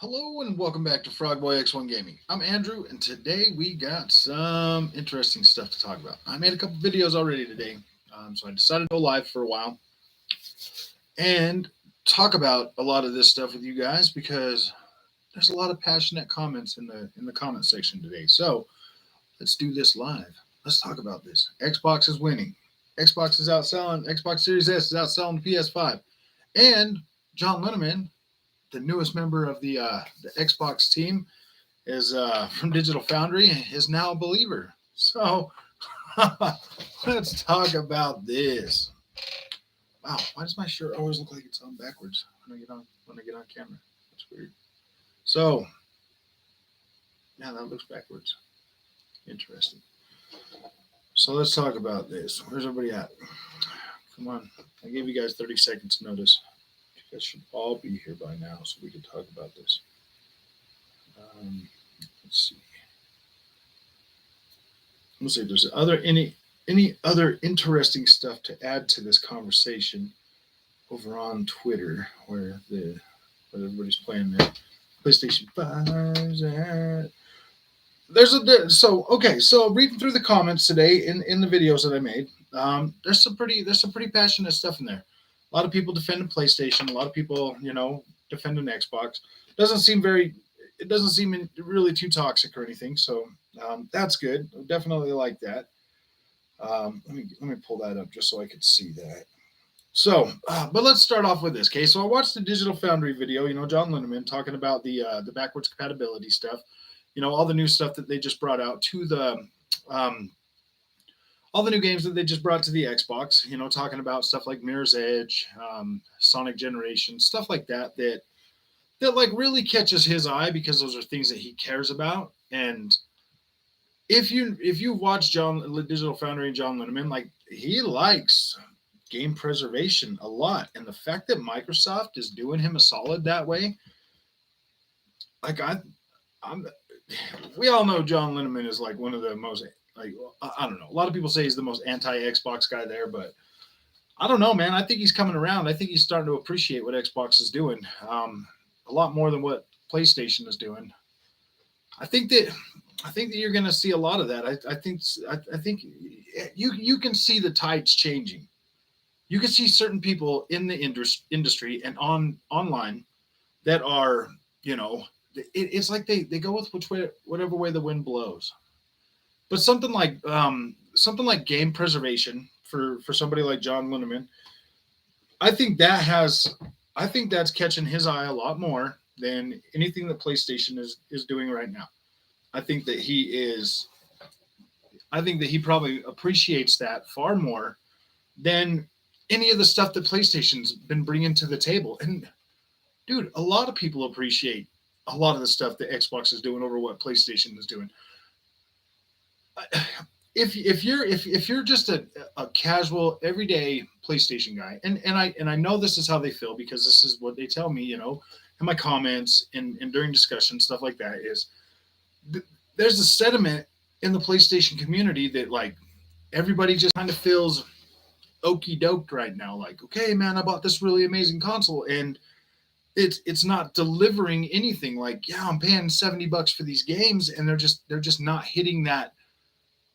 Hello and welcome back to Frogboy X1 Gaming. I'm Andrew, and today we got some interesting stuff to talk about. I made a couple videos already today, so I decided to go live for a while and talk about a lot of this stuff with you guys because there's a lot of passionate comments in the comment section today. So let's do this live. Let's talk about this. Xbox is winning. Xbox is outselling. Xbox Series S is outselling the PS5, and John Linneman, the newest member of the Xbox team, is from Digital Foundry, is now a believer. So let's talk about this. Wow, why does my shirt always look like it's on backwards when I get on camera? That's weird. So yeah, that looks backwards. Interesting. So let's talk about this. Where's everybody at? Come on. I gave you guys 30 seconds notice. You guys should all be here by now so we can talk about this. Let's see. Let's see if there's any other interesting stuff to add to this conversation over on Twitter where everybody's playing their PlayStation 5's at. So reading through the comments today in the videos that I made, there's some pretty passionate stuff in there. A lot of people defending PlayStation, a lot of people defending Xbox. It doesn't seem really too toxic or anything, so that's good. I definitely like that. Let me pull that up just so I could see that. So, but let's start off with this. Okay, so I watched the Digital Foundry video. John Linneman talking about the backwards compatibility stuff. All the new stuff that they just brought out to um, all the new games that they just brought to the Xbox. Talking about stuff like Mirror's Edge, Sonic Generation, stuff like that like really catches his eye because those are things that he cares about. And if you watch Digital Foundry and John Linneman, like he likes game preservation a lot, and the fact that Microsoft is doing him a solid that way, like I'm we all know John Linneman is like one of the most, like, I don't know. A lot of people say he's the most anti-Xbox guy there, but I don't know, man. I think he's coming around. I think he's starting to appreciate what Xbox is doing, a lot more than what PlayStation is doing. I think that you're going to see a lot of that. I think you can see the tides changing. You can see certain people in the industry and online that are, it's like they go with whatever way the wind blows. But something like game preservation for somebody like John Linneman, I think that's catching his eye a lot more than anything that PlayStation is doing right now. I think that he is. I think that he probably appreciates that far more than any of the stuff that PlayStation's been bringing to the table. And dude, a lot of people appreciate a lot of the stuff that Xbox is doing over what PlayStation is doing. If you're just a casual everyday PlayStation guy, and I know this is how they feel because this is what they tell me, in my comments and during discussions, stuff like that, is there's a sentiment in the PlayStation community that like everybody just kind of feels okey doked right now. Like, okay, man, I bought this really amazing console and it's not delivering anything. Like, yeah, I'm paying $70 for these games and they're just not hitting that.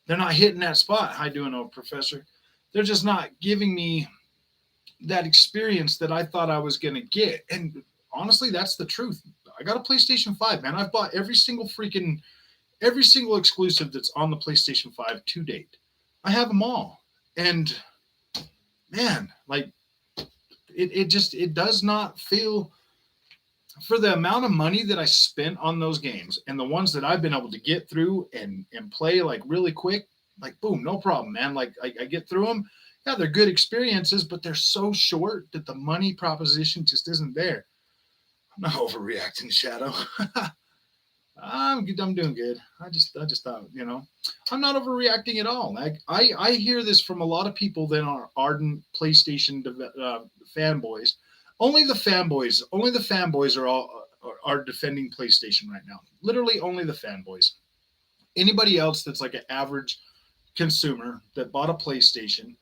They're not hitting that spot. How you doing, old professor? They're just not giving me that experience that I thought I was gonna get. And honestly, that's the truth. I got a PlayStation 5, man. I've bought every single exclusive that's on the PlayStation 5 to date. I have them all. And man, like it does not feel, for the amount of money that I spent on those games and the ones that I've been able to get through and play like really quick, like boom, no problem, man. Like I get through them. Yeah, they're good experiences, but they're so short that the money proposition just isn't there. I'm not overreacting, Shadow. I'm doing good. I just thought, I'm not overreacting at all. Like I hear this from a lot of people that are ardent PlayStation fanboys. Only the fanboys are defending PlayStation right now. Literally, only the fanboys. Anybody else that's like an average consumer that bought a PlayStation,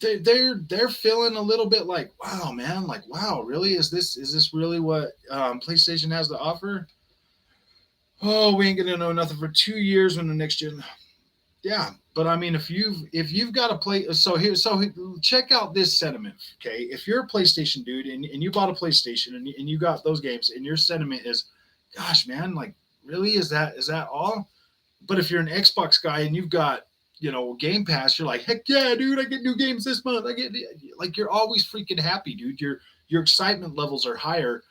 they're feeling a little bit like, wow, man, like, wow, really, is this really what PlayStation has to offer? Oh, we ain't gonna know nothing for 2 years when the next gen. Yeah, but I mean, if you've got to play, so check out this sentiment, okay? If you're a PlayStation dude and you bought a PlayStation and you got those games and your sentiment is, gosh, man, like, really, is that all? But if you're an Xbox guy and you've got, Game Pass, you're like, heck yeah, dude, I get new games this month. I get, like, you're always freaking happy, dude. Your excitement levels are higher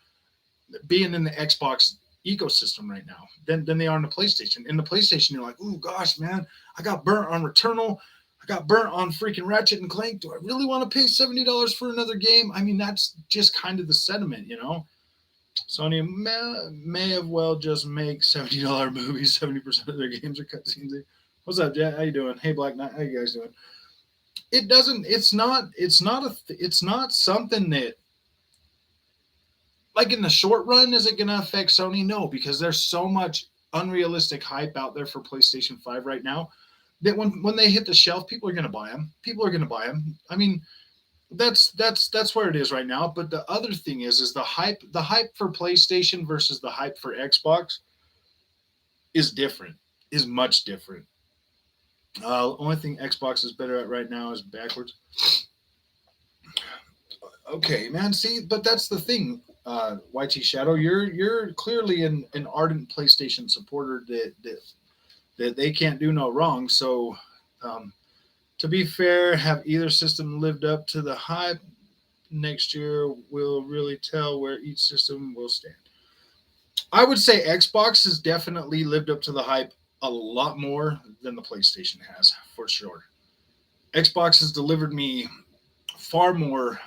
being in the Xbox ecosystem right now than they are in the PlayStation. In the PlayStation, you're like, oh gosh, man, I got burnt on Returnal. I got burnt on freaking Ratchet and Clank. Do I really want to pay $70 for another game? I mean, that's just kind of the sentiment. Sony may have well just make $70 movies. 70% of their games are cutscenes. What's up, Jet? How you doing? Hey, Black Knight, how you guys doing? It doesn't. It's not something that, like, in the short run, is it going to affect Sony? No, because there's so much unrealistic hype out there for PlayStation 5 right now that when they hit the shelf, people are going to buy them. People are going to buy them. I mean, that's where it is right now. But the other thing is the hype for PlayStation versus the hype for Xbox is different, is much different. Only thing Xbox is better at right now is backwards. Okay, man. See, but that's the thing. YT Shadow, you're clearly an ardent PlayStation supporter that they can't do no wrong. So, um, to be fair, have either system lived up to the hype? Next year will really tell where each system will stand. I would say Xbox has definitely lived up to the hype a lot more than the PlayStation has, for sure. Xbox has delivered me far more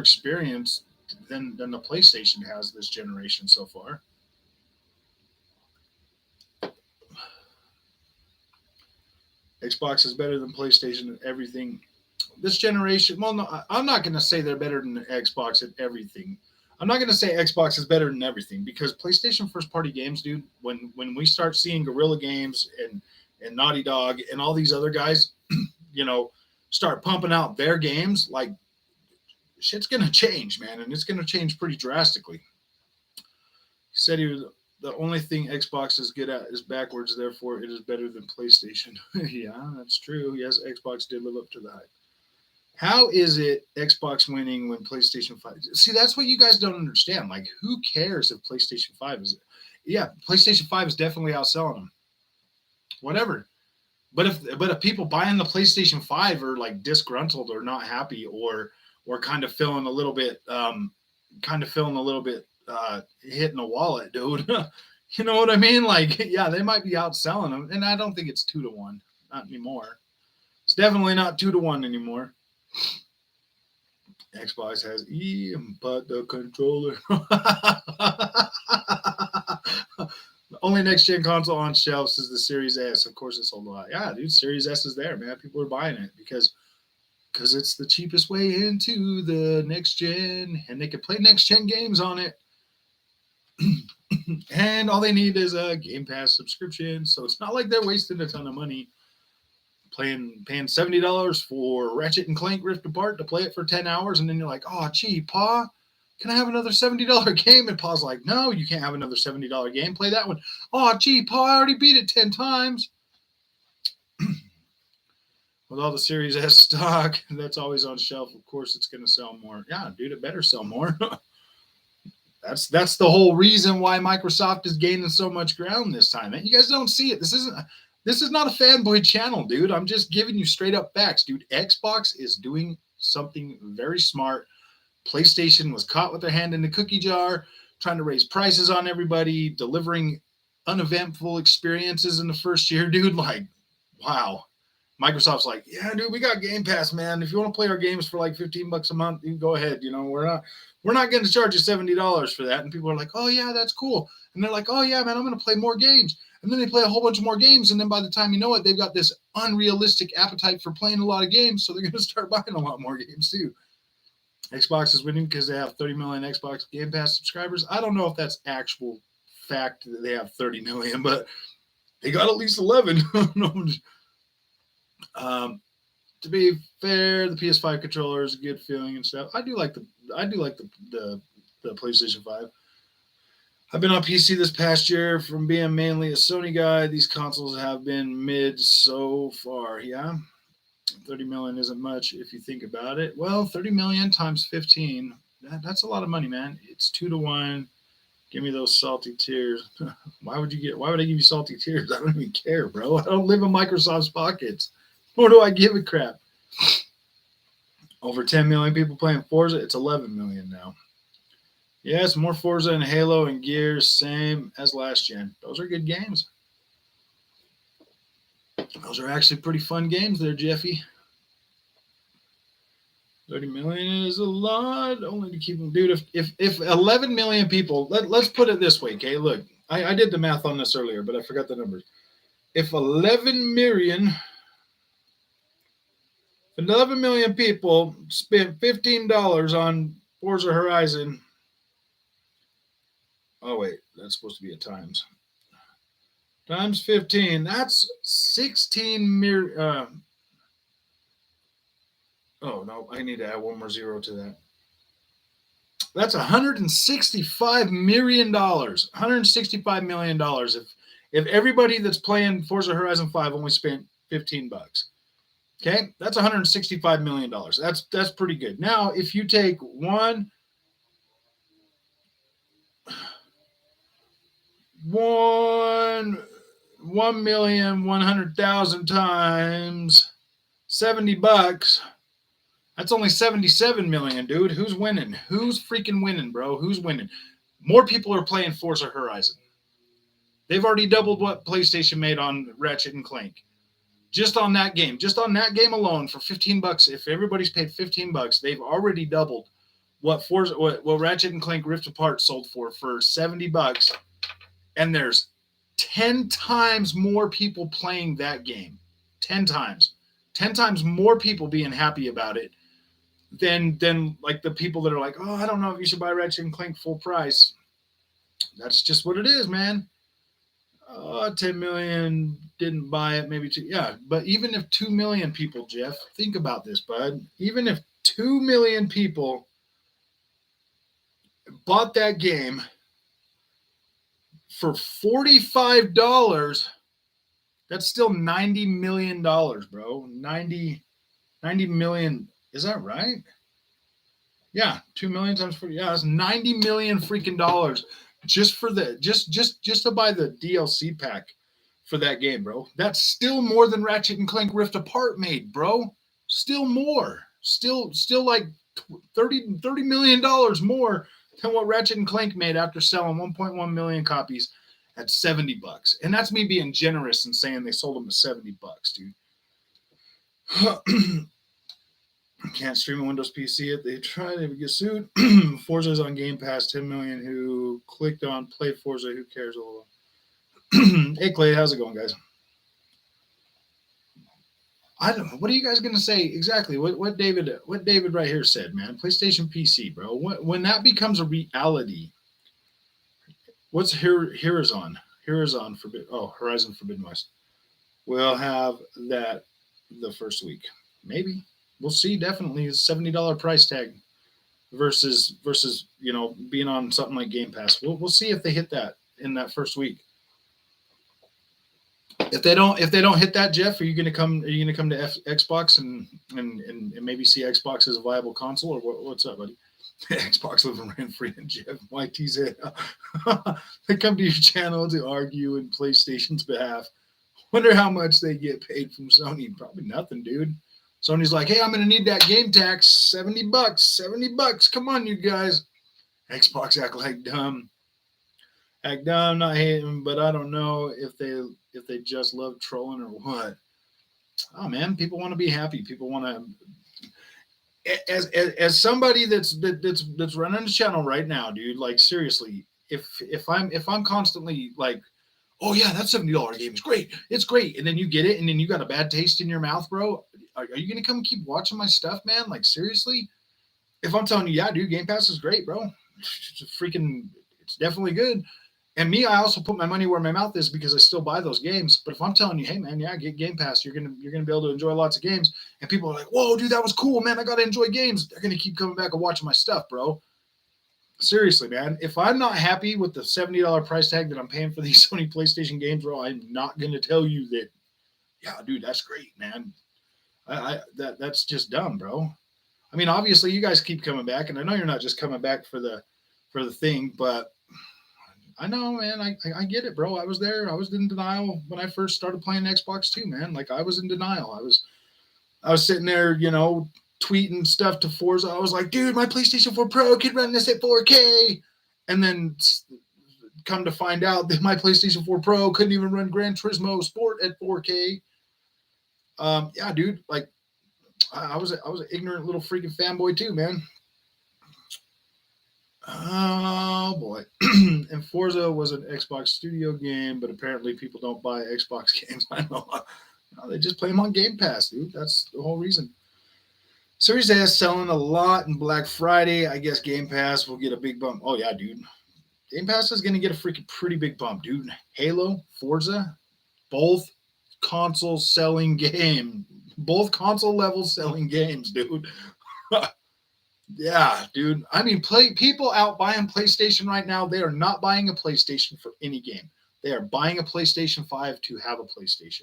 experience than the PlayStation has this generation so far. Xbox is better than PlayStation at everything. This generation, well, no, I'm not going to say they're better than Xbox at everything. I'm not going to say Xbox is better than everything because PlayStation first party games, dude. When we start seeing Guerrilla Games and Naughty Dog and all these other guys, start pumping out their games, like, shit's gonna change, man, and it's gonna change pretty drastically. He said he was the only thing Xbox is good at is backwards, therefore it is better than PlayStation. Yeah, that's true. Yes, Xbox did live up to the hype. How is it Xbox winning when PlayStation 5? See, that's what you guys don't understand. Like, who cares if PlayStation 5 is? Yeah, PlayStation 5 is definitely outselling them. Whatever. But if people buying the PlayStation 5 are like disgruntled or not happy or kind of feeling a little bit hitting a wallet, dude. You know what I mean? Like, yeah, they might be outselling them, and I don't think it's 2-1, not anymore. It's definitely not 2-1 anymore. Xbox has E, but the controller. The only next gen console on shelves is the Series S. Of course, it's sold a lot. Yeah, dude, Series S is there, man. People are buying it because it's the cheapest way into the next gen, and they can play next gen games on it. And all they need is a Game Pass subscription, so it's not like they're wasting a ton of money paying $70 for Ratchet and Clank Rift Apart to play it for 10 hours, and then you're like, oh, gee, Pa, can I have another $70 game? And Pa's like, no, you can't have another $70 game. Play that one. Oh, gee, Pa, I already beat it 10 times. With all the Series S stock that's always on shelf, of course it's going to sell more. Yeah, dude, it better sell more. That's the whole reason why Microsoft is gaining so much ground this time. And you guys don't see it. This is not a fanboy channel, dude. I'm just giving you straight up facts, dude. Xbox is doing something very smart. PlayStation was caught with their hand in the cookie jar, trying to raise prices on everybody, delivering uneventful experiences in the first year, dude. Like, wow. Microsoft's like, yeah, dude, we got Game Pass, man. If you want to play our games for like $15 a month, you can go ahead. We're not going to charge you $70 for that. And people are like, oh yeah, that's cool. And they're like, oh yeah, man, I'm going to play more games. And then they play a whole bunch more games. And then by the time you know it, they've got this unrealistic appetite for playing a lot of games. So they're going to start buying a lot more games too. Xbox is winning because they have 30 million Xbox Game Pass subscribers. I don't know if that's actual fact that they have 30 million, but they got at least 11. to be fair, the PS5 controller is a good feeling and stuff. I do like the PlayStation 5. I've been on PC this past year from being mainly a Sony guy. These consoles have been mid so far. Yeah, 30 million isn't much if you think about it. Well, 30 million times 15, that's a lot of money, man. It's 2 to 1. Give me those salty tears. Why would I give you salty tears? I don't even care, bro. I don't live in Microsoft's pockets. Nor do I give a crap. Over 10 million people playing Forza. It's 11 million now. Yes, more Forza and Halo and Gears, same as last gen. Those are good games. Those are actually pretty fun games there, Jeffy. 30 million is a lot, only to keep them. Dude, if 11 million people, let's put it this way, okay? Look, I did the math on this earlier, but I forgot the numbers. If 11 million people spent $15 on Forza Horizon. Oh, wait, that's supposed to be a times. Times 15, that's 16 million. Oh, no, I need to add one more zero to that. That's $165 million. $165 million if everybody that's playing Forza Horizon 5 only spent $15. Okay, that's $165 million. That's pretty good. Now, if you take one million 100,000 times $70, that's only 77 million, dude. Who's winning? Who's freaking winning, bro? Who's winning? More people are playing Forza Horizon. They've already doubled what PlayStation made on Ratchet and Clank. Just on that game alone for $15. If everybody's paid $15, they've already doubled what Ratchet and Clank Rift Apart sold for $70. And there's 10 times more people playing that game. 10 times. 10 times more people being happy about it than like the people that are like, oh, I don't know if you should buy Ratchet and Clank full price. That's just what it is, man. 10 million didn't buy it, maybe 2. Yeah, but even if 2 million people, Jeff, think about this, bud. Even if 2 million people bought that game for $45, that's still $90 million, bro. 90 million. Is that right? Yeah, 2 million times 40. Yeah, that's 90 million freaking dollars just for the just to buy the DLC pack for that game, bro. That's still more than Ratchet and Clank Rift Apart made, bro. Still more. Still like $30 million more than what Ratchet and Clank made after selling 1.1 million copies at $70. And that's me being generous and saying they sold them at $70, dude. Can't stream a Windows PC if they try, they would get sued. Forza's on Game Pass. 10 million who clicked on play Forza. Who cares? Hey Clay, how's it going, guys? I don't know. What are you guys gonna say exactly? What David right here said, man? PlayStation PC, bro. When that becomes a reality, what's Horizon Forbidden? Oh, Horizon Forbidden West. We'll have that the first week, maybe. We'll see. Definitely, it's $70 price tag versus being on something like Game Pass. We'll see if they hit that in that first week. If they don't hit that, Jeff, are you gonna come to Xbox and maybe see Xbox as a viable console, or what's up, buddy? Xbox living rent free, and Jeff YTZ. They come to your channel to argue in PlayStation's behalf. Wonder how much they get paid from Sony. Probably nothing, dude. Sony's like, hey, I'm going to need that game tax, $70. $70. Come on, you guys. Xbox act dumb. Not hating, but I don't know if they just love trolling or what. Oh man, people want to be happy. People want to. As somebody that's running the channel right now, dude. Like seriously, if I'm constantly like, oh yeah, that $70 game is great. It's great. And then you get it, and then you got a bad taste in your mouth, bro. Are you going to come keep watching my stuff, man? Like, seriously? If I'm telling you, yeah, dude, Game Pass is great, bro. It's definitely good. And me, I also put my money where my mouth is because I still buy those games. But if I'm telling you, hey man, yeah, get Game Pass, you're gonna be able to enjoy lots of games, and people are like, whoa, dude, that was cool, man. I gotta enjoy games. They're gonna keep coming back and watching my stuff, bro. Seriously, man. If I'm not happy with the $70 price tag that I'm paying for these Sony PlayStation games, bro, I'm not gonna tell you that. Yeah, dude, that's great, man. That's just dumb, bro. I mean, obviously, you guys keep coming back, and I know you're not just coming back for the thing, but I know, man. I get it, bro. I was there. I was in denial when I first started playing Xbox too, man. Like I was in denial. I was sitting there, tweeting stuff to Forza. I was like, dude, my PlayStation 4 Pro can run this at 4K, and then come to find out that my PlayStation 4 Pro couldn't even run Gran Turismo Sport at 4K. Yeah, dude. Like I was an ignorant little freaking fanboy too, man. Oh boy. And Forza was an Xbox Studio game, but apparently people don't buy Xbox games. I know. No, they just play them on Game Pass, dude. That's the whole reason. Series S selling a lot in Black Friday. I guess Game Pass will get a big bump. Oh yeah, dude. Game Pass is gonna get a freaking pretty big bump, dude. Halo, Forza, both console selling game. Both console level selling games, dude. Yeah, dude. I mean, people out buying PlayStation right now, they are not buying a PlayStation for any game. They are buying a PlayStation 5 to have a PlayStation.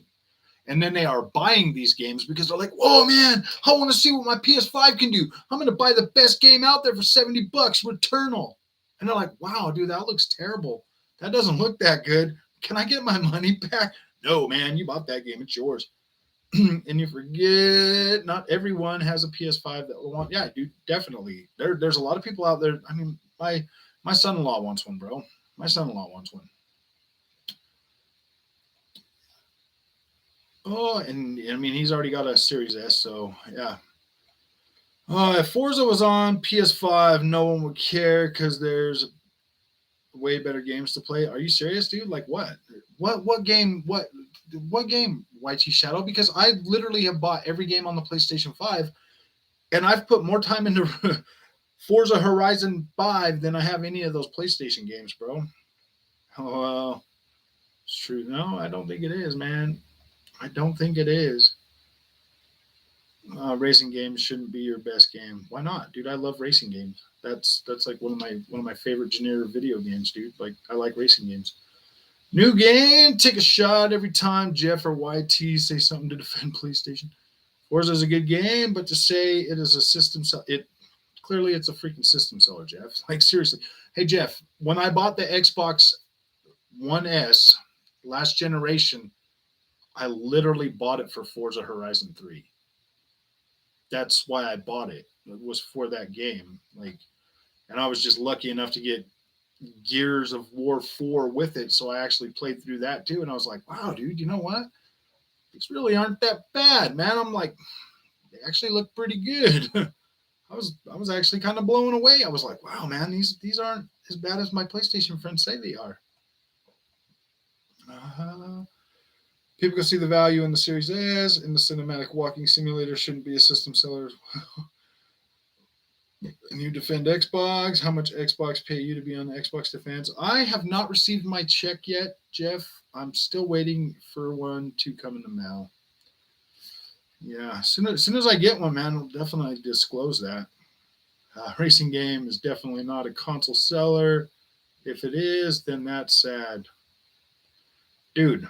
And then they are buying these games because they're like, oh man, I want to see what my PS5 can do. I'm going to buy the best game out there for $70, Returnal. And they're like, wow, dude, that looks terrible. That doesn't look that good. Can I get my money back? No, man, you bought that game. It's yours. And you forget not everyone has a PS5 that will want. Yeah, dude, definitely. There's a lot of people out there. I mean, my son-in-law wants one, bro. My son-in-law wants one. Oh, and I mean, he's already got a Series S, so yeah. If Forza was on PS5, no one would care because there's way better games to play. Are you serious, dude? Like what? What game? What game? YT Shadow? Because I literally have bought every game on the PlayStation 5, and I've put more time into Forza Horizon 5 than I have any of those PlayStation games, bro. Oh, it's true. No, I don't think it is, man. I don't think it is. Racing games shouldn't be your best game. Why not, dude? I love racing games. That's like one of my favorite genre video games, dude. Like I like racing games. New game, take a shot every time Jeff or YT say something to defend PlayStation. Forza is a good game, but to say it is a system seller, clearly it's a freaking system seller, Jeff. Like seriously, hey Jeff, when I bought the Xbox One S last generation, I literally bought it for Forza Horizon 3. That's why I bought it. It was for that game. Like, and I was just lucky enough to get Gears of War 4 with it, so I actually played through that too. And I was like, wow, dude, you know what? These really aren't that bad, man. I'm like, they actually look pretty good. I was actually kind of blown away. I was like, wow, man, these aren't as bad as my PlayStation friends say they are. People can see the value in the Series S, and the cinematic walking simulator shouldn't be a system seller. And you defend Xbox. How much Xbox pay you to be on the Xbox Defense? I have not received my check yet, Jeff. I'm still waiting for one to come in the mail. Yeah, as soon as I get one, man, I'll definitely disclose that. Racing game is definitely not a console seller. If it is, then that's sad. Dude,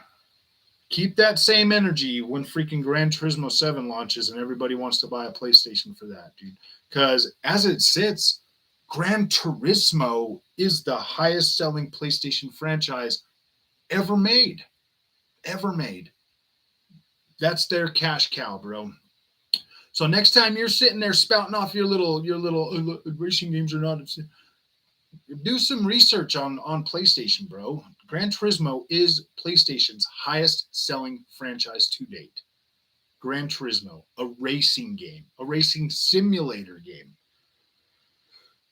keep that same energy when freaking Gran Turismo 7 launches and everybody wants to buy a PlayStation for that, dude. Because as it sits, Gran Turismo is the highest selling PlayStation franchise ever made. Ever made. That's their cash cow, bro. So next time you're sitting there spouting off your little racing games are not, do some research on PlayStation, bro. Gran Turismo is PlayStation's highest selling franchise to date. Gran Turismo, a racing game, a racing simulator game.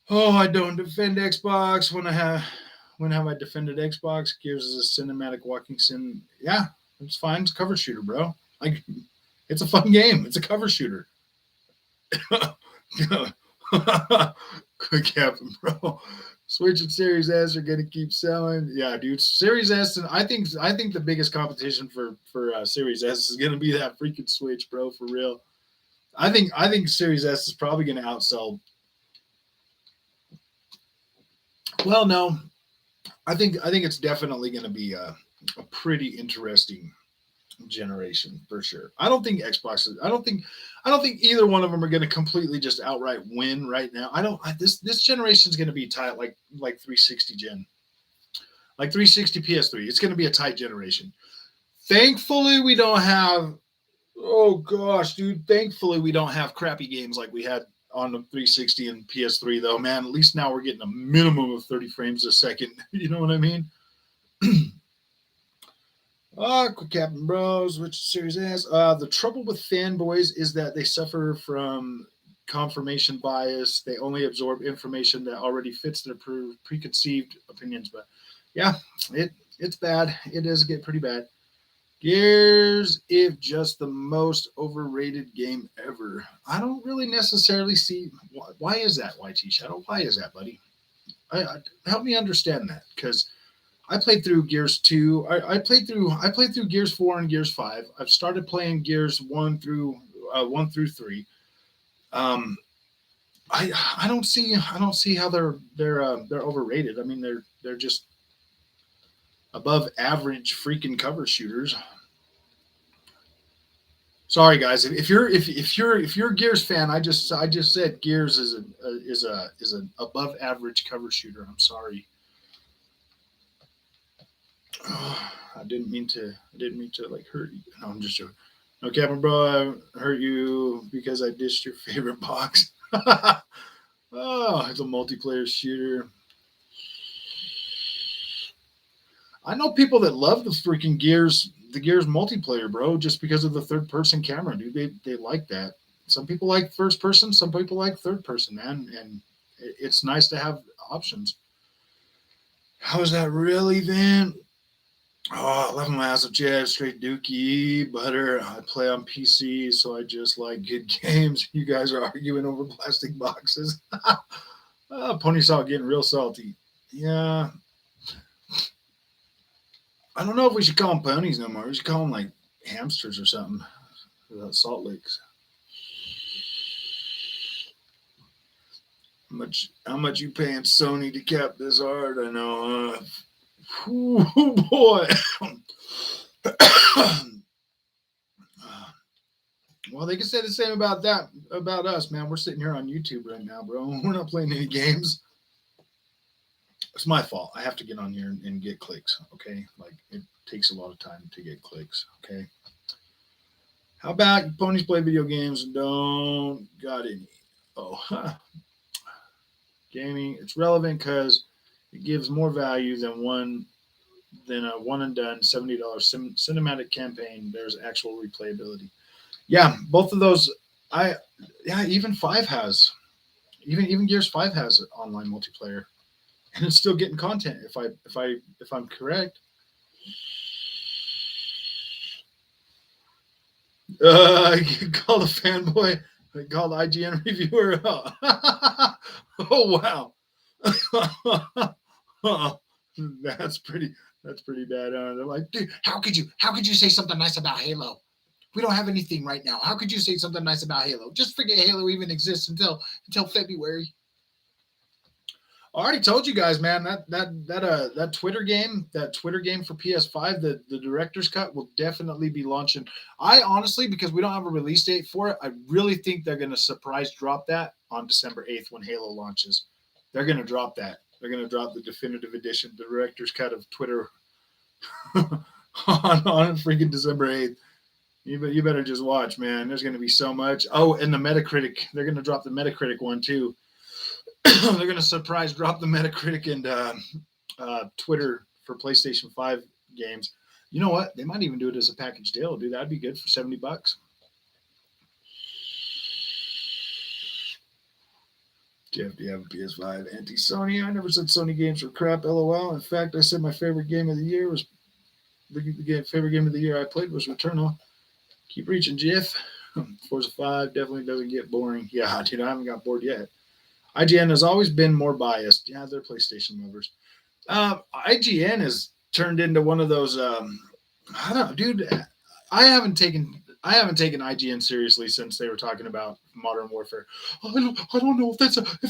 Oh, I don't defend Xbox. When have I defended Xbox? Gears is a cinematic walking sim. Yeah, it's fine. It's a cover shooter, bro. Like, it's a fun game. It's a cover shooter. Quick happen, bro. Switch and Series S are gonna keep selling. Yeah, dude. Series S, and I think the biggest competition for Series S is gonna be that freaking Switch, bro. For real. I think Series S is probably gonna outsell. Well, no, I think it's definitely gonna be a pretty interesting generation for sure. I don't think Xbox is. I don't think either one of them are going to completely just outright win right now. This generation is going to be tight, like 360 gen, like 360 PS3. It's going to be a tight generation. Thankfully, we don't have. Oh gosh, dude. Thankfully, we don't have crappy games like we had on the 360 and PS3, though. Man, at least now we're getting a minimum of 30 frames a second. You know what I mean? Quick Captain Bros, which Series S. The trouble with fanboys is that they suffer from confirmation bias. They only absorb information that already fits their preconceived opinions. But yeah, it's bad. It does get pretty bad. Gears, if just the most overrated game ever. I don't really necessarily see why is that, YT Shadow? Why is that, buddy? Help me understand that, because I played through Gears 2. I played through Gears 4 and Gears 5. I've started playing Gears 1 through 3. Um, I don't see how they're overrated. I mean, they're just above average freaking cover shooters. Sorry guys, if you're a Gears fan, I just said Gears is an above average cover shooter. I'm sorry. Oh, I didn't mean to like hurt you. No, I'm just joking. No, Captain Bro, I hurt you because I dished your favorite box. Oh, it's a multiplayer shooter. I know people that love the Gears multiplayer, bro, just because of the third person camera, dude. They like that. Some people like first person, some people like third person, man, and it's nice to have options. How is that really, Vin? Oh, 11 massive jabs, straight dookie, butter. I play on PC, so I just like good games. You guys are arguing over plastic boxes. Pony Salt getting real salty. Yeah, I don't know if we should call them ponies no more. We should call them like hamsters or something. Salt licks. How much you paying Sony to cap this hard? I know. Ooh, boy. Well, they can say the same about that about us, man. We're sitting here on YouTube right now, bro. We're not playing any games. It's my fault. I have to get on here and get clicks. Okay, like it takes a lot of time to get clicks. Okay. How about you ponies play video games and don't got any? Oh, huh. Gaming. It's relevant because it gives more value than a one and done $70 cinematic campaign. There's actual replayability. Yeah, both of those. I yeah, even five has even Gears 5 has online multiplayer, and it's still getting content. If I'm correct. You call the fanboy. Call the IGN reviewer. Oh wow. That's pretty. That's pretty bad. They're like, dude, how could you say something nice about Halo? We don't have anything right now. How could you say something nice about Halo? Just forget Halo even exists until February. I already told you guys, man. That Twitter game for PS5, the director's cut will definitely be launching. I honestly, because we don't have a release date for it, I really think they're gonna surprise drop that on December 8th when Halo launches. They're gonna drop that. They're gonna drop the definitive edition, the director's cut of Twitter on freaking December 8th. You better just watch, man. There's going to be so much. Oh, and the Metacritic. They're going to drop the Metacritic one too. They're going to surprise drop the Metacritic and Twitter for PlayStation 5 games. You know what? They might even do it as a package deal, dude. That'd be good for $70. Jeff, do you have a PS5? Anti-Sony. I never said Sony games were crap. LOL. In fact, I said my favorite game of the year was the favorite game of the year I played was Returnal. Keep reaching, Jeff. Forza 5 definitely doesn't get boring. Yeah, dude, I haven't got bored yet. IGN has always been more biased. Yeah, they're PlayStation lovers. IGN has turned into one of those. I don't know, dude. I haven't taken IGN seriously since they were talking about Modern Warfare. Oh, I don't know if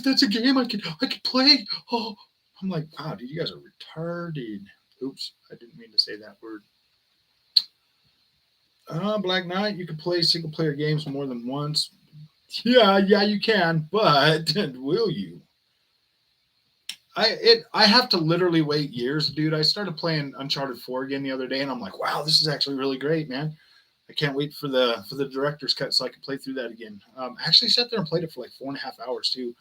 that's a game I could play. Oh, I'm like, wow, dude, you guys are retarded. Oops, I didn't mean to say that word. Black Knight, you can play single player games more than once. Yeah, you can, but will you? I have to literally wait years, dude. I started playing Uncharted 4 again the other day, and I'm like, wow, this is actually really great, man. I can't wait for the director's cut so I can play through that again. I actually sat there and played it for like 4.5 hours too.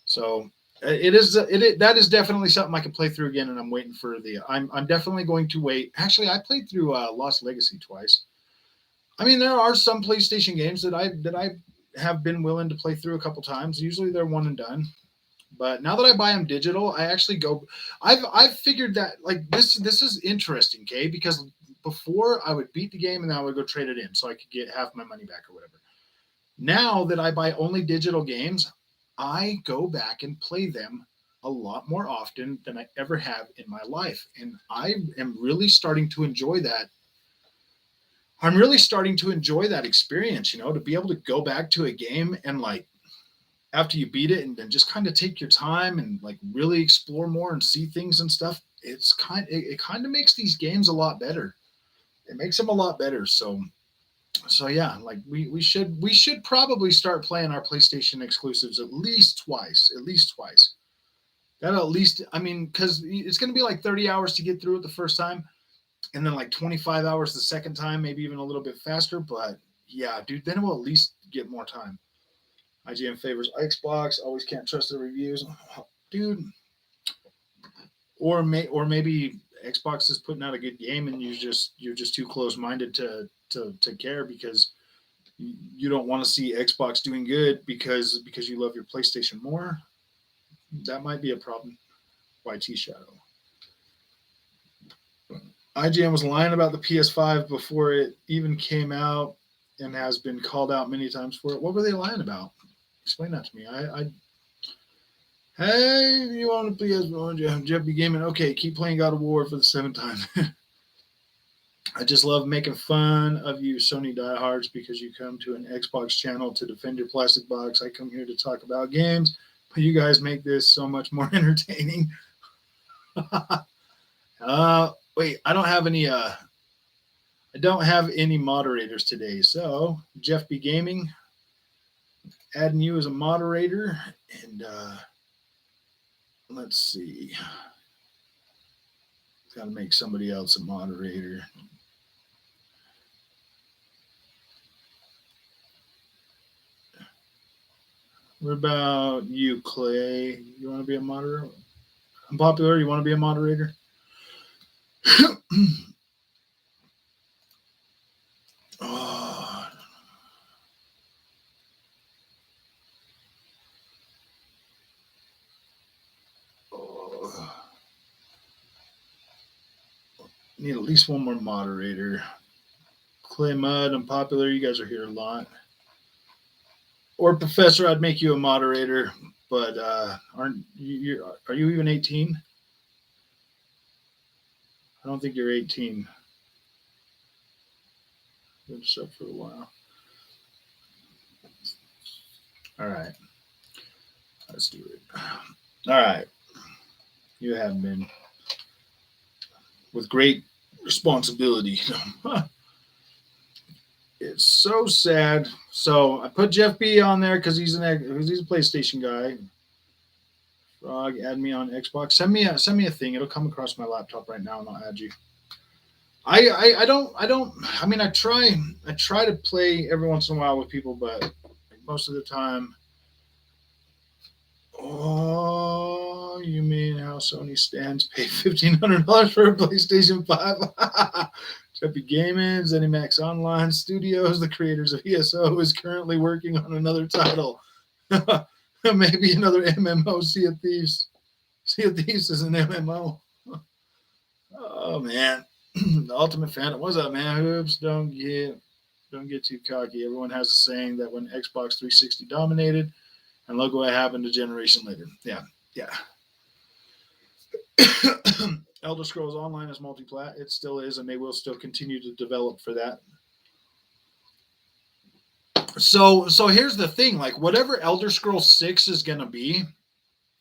So that is definitely something I can play through again, and I'm waiting for the. I'm definitely going to wait. Actually, I played through Lost Legacy twice. I mean, there are some PlayStation games that I have been willing to play through a couple times. Usually they're one and done. But now that I buy them digital, I actually go. I've figured that like this is interesting, okay? Because before I would beat the game and then I would go trade it in so I could get half my money back or whatever. Now that I buy only digital games, I go back and play them a lot more often than I ever have in my life, and I am really starting to enjoy that. I'm really starting to enjoy that experience, to be able to go back to a game and like after you beat it and then just kind of take your time and like really explore more and see things and stuff. It kind of makes these games a lot better. It makes them a lot better. So yeah, like we should probably start playing our PlayStation exclusives at least twice. At least twice. That at least, I mean, because it's going to be like 30 hours to get through it the first time, and then like 25 hours the second time, maybe even a little bit faster. But yeah, dude, then it will at least get more time. IGN favors Xbox. Always can't trust the reviews, dude. Or maybe Xbox is putting out a good game and you're just too close minded to care because you don't want to see Xbox doing good because you love your PlayStation more. That might be a problem. YT Shadow. IGN was lying about the PS5 before it even came out and has been called out many times for it. What were they lying about? Explain that to me. Hey, you want to play Jeffy Gaming? Okay, keep playing God of War for the 7th time. I just love making fun of you Sony diehards because you come to an Xbox channel to defend your plastic box. I come here to talk about games, but you guys make this so much more entertaining. Wait, I don't have any moderators today. So Jeff B Gaming, adding you as a moderator, and let's see. Got to make somebody else a moderator. What about you, Clay? You want to be a moderator? I'm popular. You want to be a moderator? Oh. Oh. Need at least one more moderator. Clay Mudd, I'm popular. You guys are here a lot. Or Professor, I'd make you a moderator, but aren't you? Are you even 18? I don't think you're 18. Been up for a while. All right, let's do it. All right, you have been with great responsibility. It's so sad. So I put Jeff B on there because he's a PlayStation guy. Frog, add me on Xbox. Send me a thing. It'll come across my laptop right now, and I'll add you. I don't. I mean, I try to play every once in a while with people, but most of the time. Oh, you mean how Sony stands pay $1,500 for a PlayStation 5? Jeffy Gaming, ZeniMax Online Studios, the creators of ESO, is currently working on another title. Maybe another MMO. Sea of Thieves. Sea of Thieves is an MMO. Oh man, the Ultimate Phantom. What's up, man? Hoops, don't get too cocky. Everyone has a saying that when Xbox 360 dominated, And look what happened a generation later. Yeah, yeah. Elder Scrolls Online is multi-plat. It still is, and they will still continue to develop for that. So here's the thing, like whatever Elder Scrolls 6 is going to be,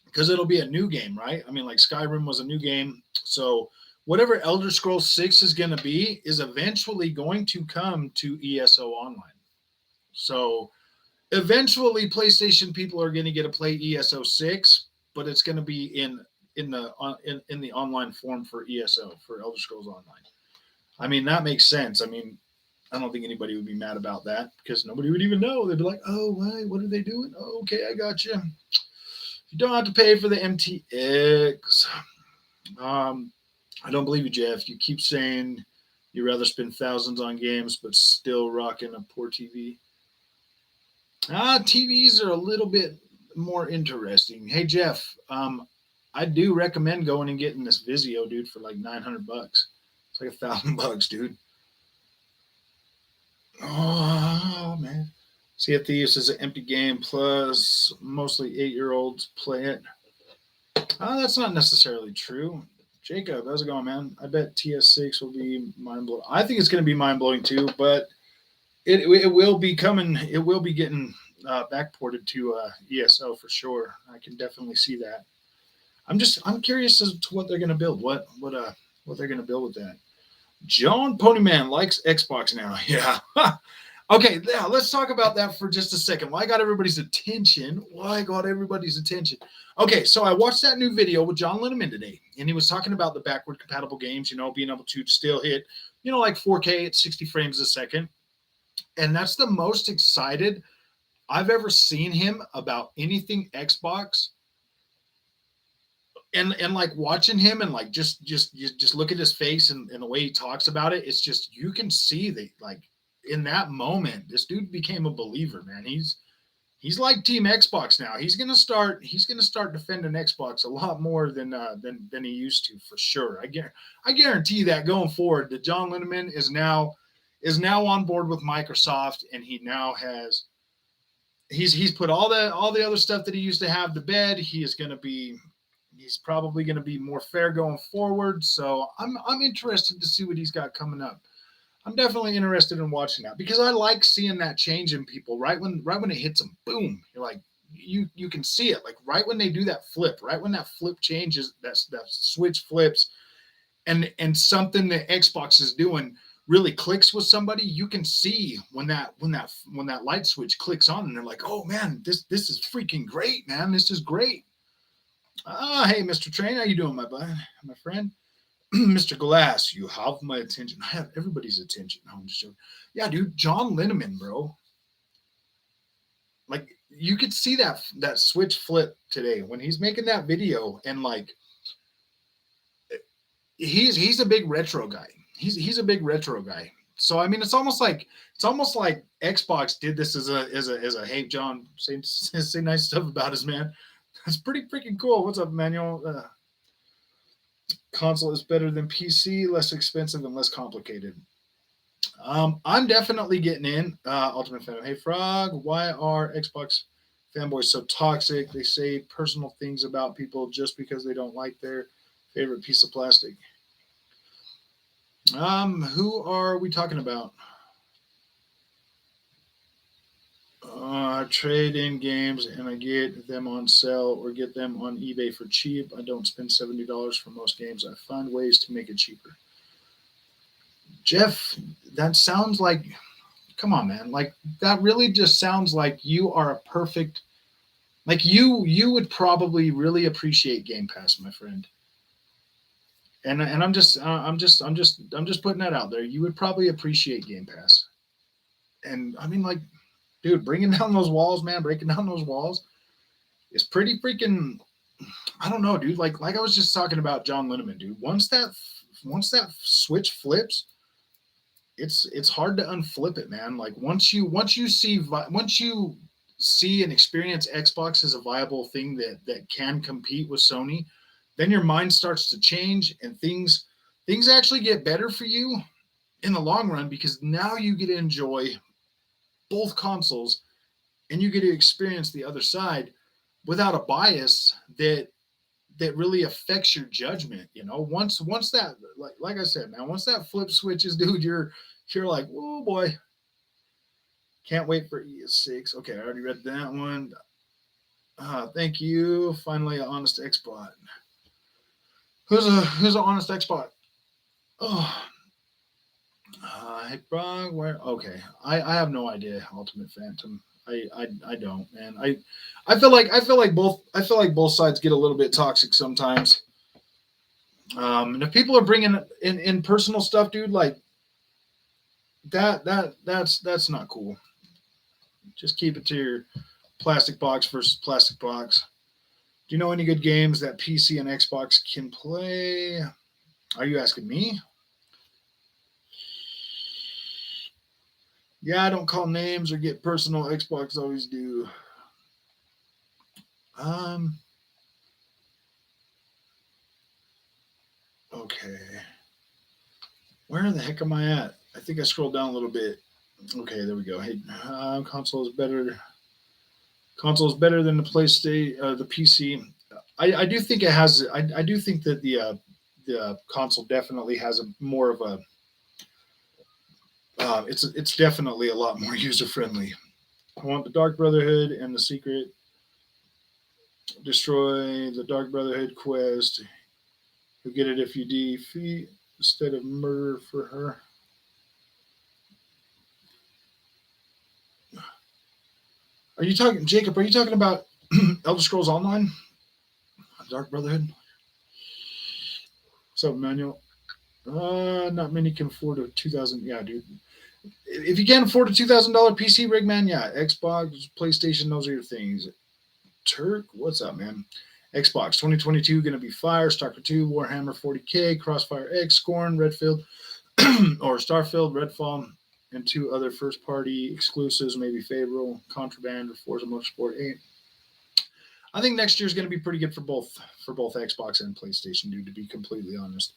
because it'll be a new game, right? I mean, like Skyrim was a new game. So whatever Elder Scrolls 6 is going to be is eventually going to come to ESO Online. So eventually PlayStation people are going to get to play ESO 6, but it's going to be in the online form for ESO, for Elder Scrolls Online. I mean, that makes sense. I mean, I don't think anybody would be mad about that because nobody would even know. They'd be like, "Oh, what are they doing? Oh, okay, I got you. You don't have to pay for the MTX." I don't believe you, Jeff. You keep saying you'd rather spend thousands on games, but still rocking a poor TV. TVs are a little bit more interesting. Hey, Jeff, I do recommend going and getting this Vizio, dude, for like $900. It's like $1,000, dude. Oh man. Sea of Thieves is an empty game, plus mostly 8-year-olds play it. That's not necessarily true. Jacob, how's it going, man? I bet TS6 will be mind blowing. I think it's going to be mind blowing too, but it will be coming. It will be getting backported to ESO for sure. I can definitely see that. I'm curious as to what they're going to build. What they're going to build with that. John Ponyman likes Xbox now. Yeah. Okay, yeah, let's talk about that for just a second. Why got everybody's attention? Okay, so I watched that new video with John Linneman today, and he was talking about the backward compatible games, being able to still hit, like 4K at 60 frames a second. And that's the most excited I've ever seen him about anything Xbox. And like watching him and like just look at his face and the way he talks about it, it's just, you can see that like in that moment, this dude became a believer, man. He's like Team Xbox now. He's gonna start defending Xbox a lot more than he used to, for sure. I guarantee that going forward, that John Linneman is now on board with Microsoft, and he now has he's put all the other stuff that he used to have to bed. He's probably going to be more fair going forward. So I'm interested to see what he's got coming up. I'm definitely interested in watching that because I like seeing that change in people. Right when it hits them, boom! You're like, you can see it. Like right when they do that flip, right when that flip changes, that switch flips, and something that Xbox is doing really clicks with somebody. You can see when that light switch clicks on, and they're like, "Oh man, this is freaking great, man! This is great." Hey, Mr. Train, how you doing, my friend? Mr. Glass, you have my attention. I have everybody's attention. No, I'm just joking. Yeah, dude, John Linneman, bro. Like you could see that switch flip today when he's making that video, and like he's a big retro guy. He's a big retro guy. So I mean, it's almost like Xbox did this as a hey, John, say nice stuff about us, man. That's pretty freaking cool. What's up, Manuel? Console is better than PC, less expensive and less complicated. I'm definitely getting in. Ultimate Fan. Hey, Frog, why are Xbox fanboys so toxic? They say personal things about people just because they don't like their favorite piece of plastic. Who are we talking about? Trade in games and I get them on sale or get them on eBay for cheap. I don't spend $70 for most games. I find ways to make it cheaper. Jeff, that sounds like, come on, man. Like that really just sounds like you are a perfect, like you would probably really appreciate Game Pass, my friend. And I'm just putting that out there. You would probably appreciate Game Pass. And I mean, like, dude, breaking down those walls, man, is pretty freaking. I don't know, dude. Like I was just talking about John Linneman, dude. Once that switch flips, it's hard to unflip it, man. Like once you see and experience Xbox as a viable thing that can compete with Sony, then your mind starts to change and things actually get better for you in the long run because now you get to enjoy both consoles and you get to experience the other side without a bias that really affects your judgment. Once that, like I said, man, once that flip switches, dude, you're like, oh boy, can't wait for ES6. Okay, I already read that one. Thank you. Finally, an honest expot. Who's an honest expot? Oh, hey, Brock. Where? Okay, I have no idea. Ultimate Phantom. I don't, man. I feel like both sides get a little bit toxic sometimes. And if people are bringing in personal stuff, dude, like that's not cool. Just keep it to your plastic box versus plastic box. Do you know any good games that PC and Xbox can play? Are you asking me? Yeah, I don't call names or get personal. Xbox always do. Um. Okay. Where the heck am I at? I think I scrolled down a little bit. Okay, there we go. Hey, console is better. Console is better than the PlayStation, the PC. I do think it has. I do think that the console definitely has a more of a. It's definitely a lot more user friendly. I want the Dark Brotherhood and the Secret. Destroy the Dark Brotherhood quest. You'll get it if you defeat instead of murder for her. Are you talking, Jacob? Are you talking about Elder Scrolls Online, Dark Brotherhood? What's up, Manuel? Not many can afford a 2,000. Yeah, dude. If you can't afford a $2,000 PC rig, man, yeah, Xbox, PlayStation, those are your things. Turk, what's up, man? Xbox 2022 going to be Fire, Stalker 2, Warhammer 40K, Crossfire X, Scorn, Redfield, or Starfield, Redfall, and two other first party exclusives, maybe Fable, Contraband, or Forza Motorsport 8. I think next year is going to be pretty good for both Xbox and PlayStation, dude, to be completely honest.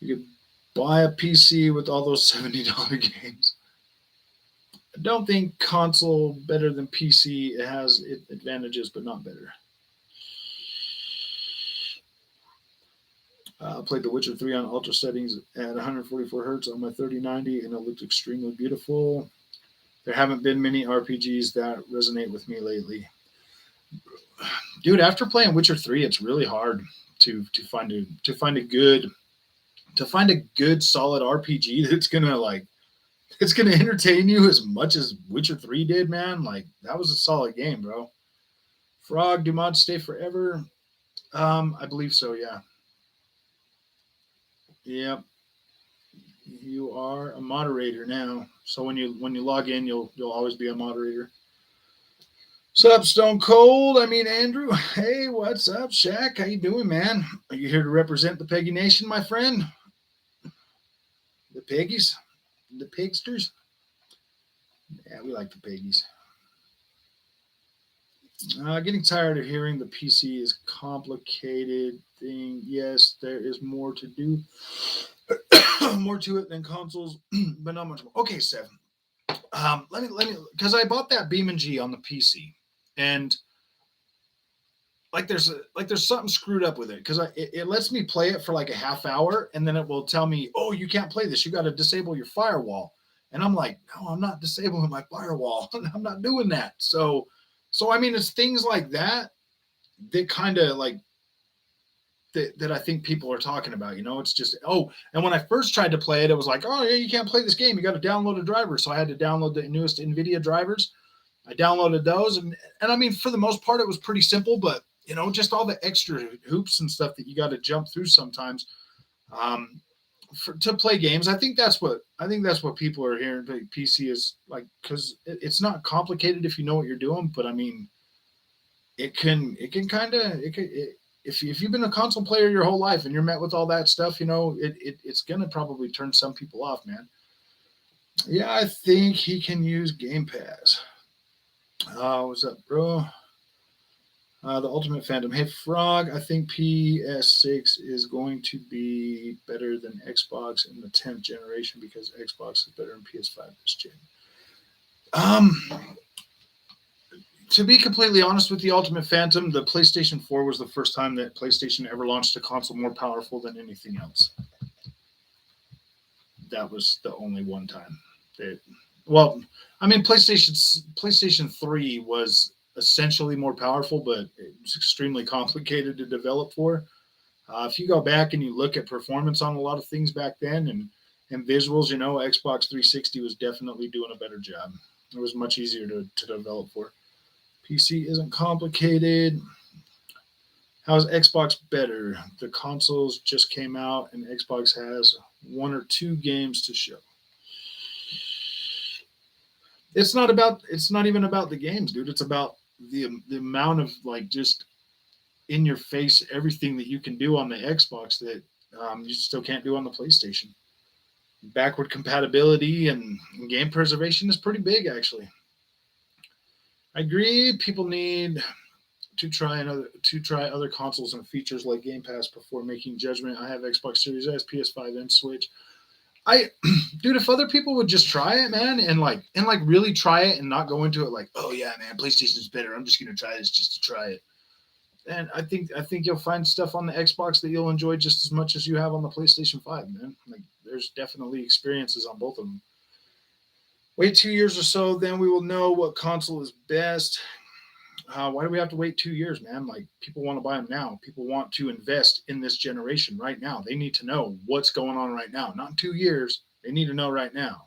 You could buy a PC with all those $70 games. I don't think console better than PC. It has advantages, but not better. I played The Witcher 3 on ultra settings at 144 hertz on my 3090, and it looked extremely beautiful. There haven't been many RPGs that resonate with me lately. Dude, after playing Witcher 3, it's really hard to find a good solid RPG that's gonna entertain you as much as Witcher 3 did, man. Like that was a solid game, bro. Frog, do mods stay forever? I believe so, yeah. Yep. You are a moderator now. So when you log in, you'll always be a moderator. What's up, Stone Cold? I mean Andrew. Hey, what's up, Shaq? How you doing, man? Are you here to represent the Peggy Nation, my friend? The Peggies? The Pigsters? Yeah, we like the Peggies. Getting tired of hearing the PC is complicated thing. Yes, there is more to do, more to it than consoles, but not much more. Okay, Seven. Let me, because I bought that Beam G on the PC, and there's something screwed up with it because it lets me play it for like a half hour, and then it will tell me, oh, you can't play this. You got to disable your firewall, and I'm like, no, I'm not disabling my firewall. I'm not doing that. So I mean, it's things like that that kind of like that I think people are talking about. It's just, oh, and when I first tried to play it, it was like, oh yeah, you can't play this game. You got to download a driver. So I had to download the newest NVIDIA drivers. I downloaded those, and I mean, for the most part, it was pretty simple. But just all the extra hoops and stuff that you got to jump through sometimes to play games. I think that's what people are hearing. PC is like, because it's not complicated if you know what you're doing. But I mean, it can kind of if you've been a console player your whole life and you're met with all that stuff, it's gonna probably turn some people off, man. Yeah, I think he can use Game Pass. What's up, bro? The Ultimate Phantom. Hey, Frog, I think PS6 is going to be better than Xbox in the 10th generation because Xbox is better than PS5 this gen. Um, To be completely honest with the Ultimate Phantom, the PlayStation 4 was the first time that PlayStation ever launched a console more powerful than anything else. That was the only one time that, well, I mean, PlayStation 3 was essentially more powerful, but it was extremely complicated to develop for. If you go back and you look at performance on a lot of things back then and visuals, you know, Xbox 360 was definitely doing a better job. It was much easier to develop for. PC isn't complicated. How's Xbox better? The consoles just came out and Xbox has one or two games to show. It's not even about the games, dude. It's about the amount of like just in your face everything that you can do on the Xbox that you still can't do on the PlayStation. Backward compatibility and game preservation is pretty big, actually. I agree. People need to try other consoles and features like Game Pass before making judgment. I have Xbox Series S, PS5, and Switch. I, dude, if other people would just try it, man, and like really try it and not go into it like, oh yeah, man, PlayStation's better. I'm just gonna try this just to try it. And I think you'll find stuff on the Xbox that you'll enjoy just as much as you have on the PlayStation 5, man. Like there's definitely experiences on both of them. Wait 2 years or so, then we will know what console is best. Why do we have to wait 2 years, man? Like people want to buy them now. People want to invest in this generation right now. They need to know what's going on right now. Not in 2 years. They need to know right now.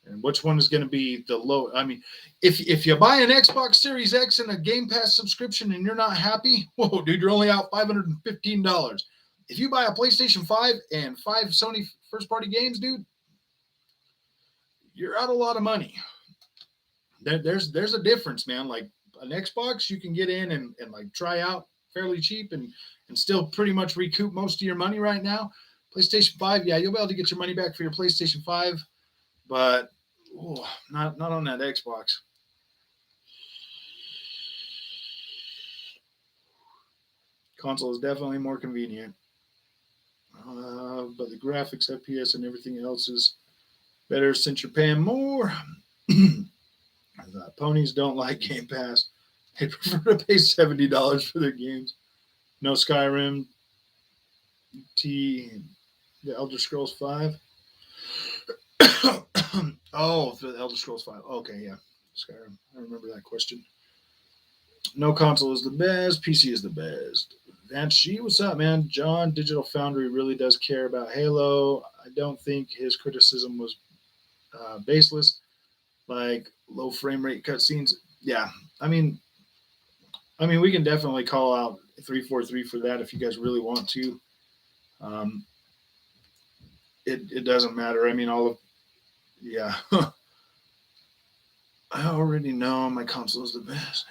And which one is going to be the low? I mean, if you buy an Xbox Series X and a Game Pass subscription and you're not happy, whoa, dude, you're only out $515. If you buy a PlayStation 5 and 5 Sony first party games, dude, you're out a lot of money. There's a difference, man. Like an Xbox, you can get in and like try out fairly cheap and still pretty much recoup most of your money right now. PlayStation 5, yeah, you'll be able to get your money back for your PlayStation 5, but not on that Xbox. Console is definitely more convenient, but the graphics, FPS, and everything else is better since you're paying more. Ponies don't like Game Pass. They prefer to pay $70 for their games. No Skyrim, the Elder Scrolls 5. Oh, the Elder Scrolls 5. Okay, yeah. Skyrim. I remember that question. No console is the best. PC is the best. Vanchi, what's up, man? John, Digital Foundry really does care about Halo. I don't think his criticism was baseless, like low frame rate cutscenes. Yeah, I mean, we can definitely call out 343 for that if you guys really want to. Um, it doesn't matter. I mean, yeah. I already know my console is the best.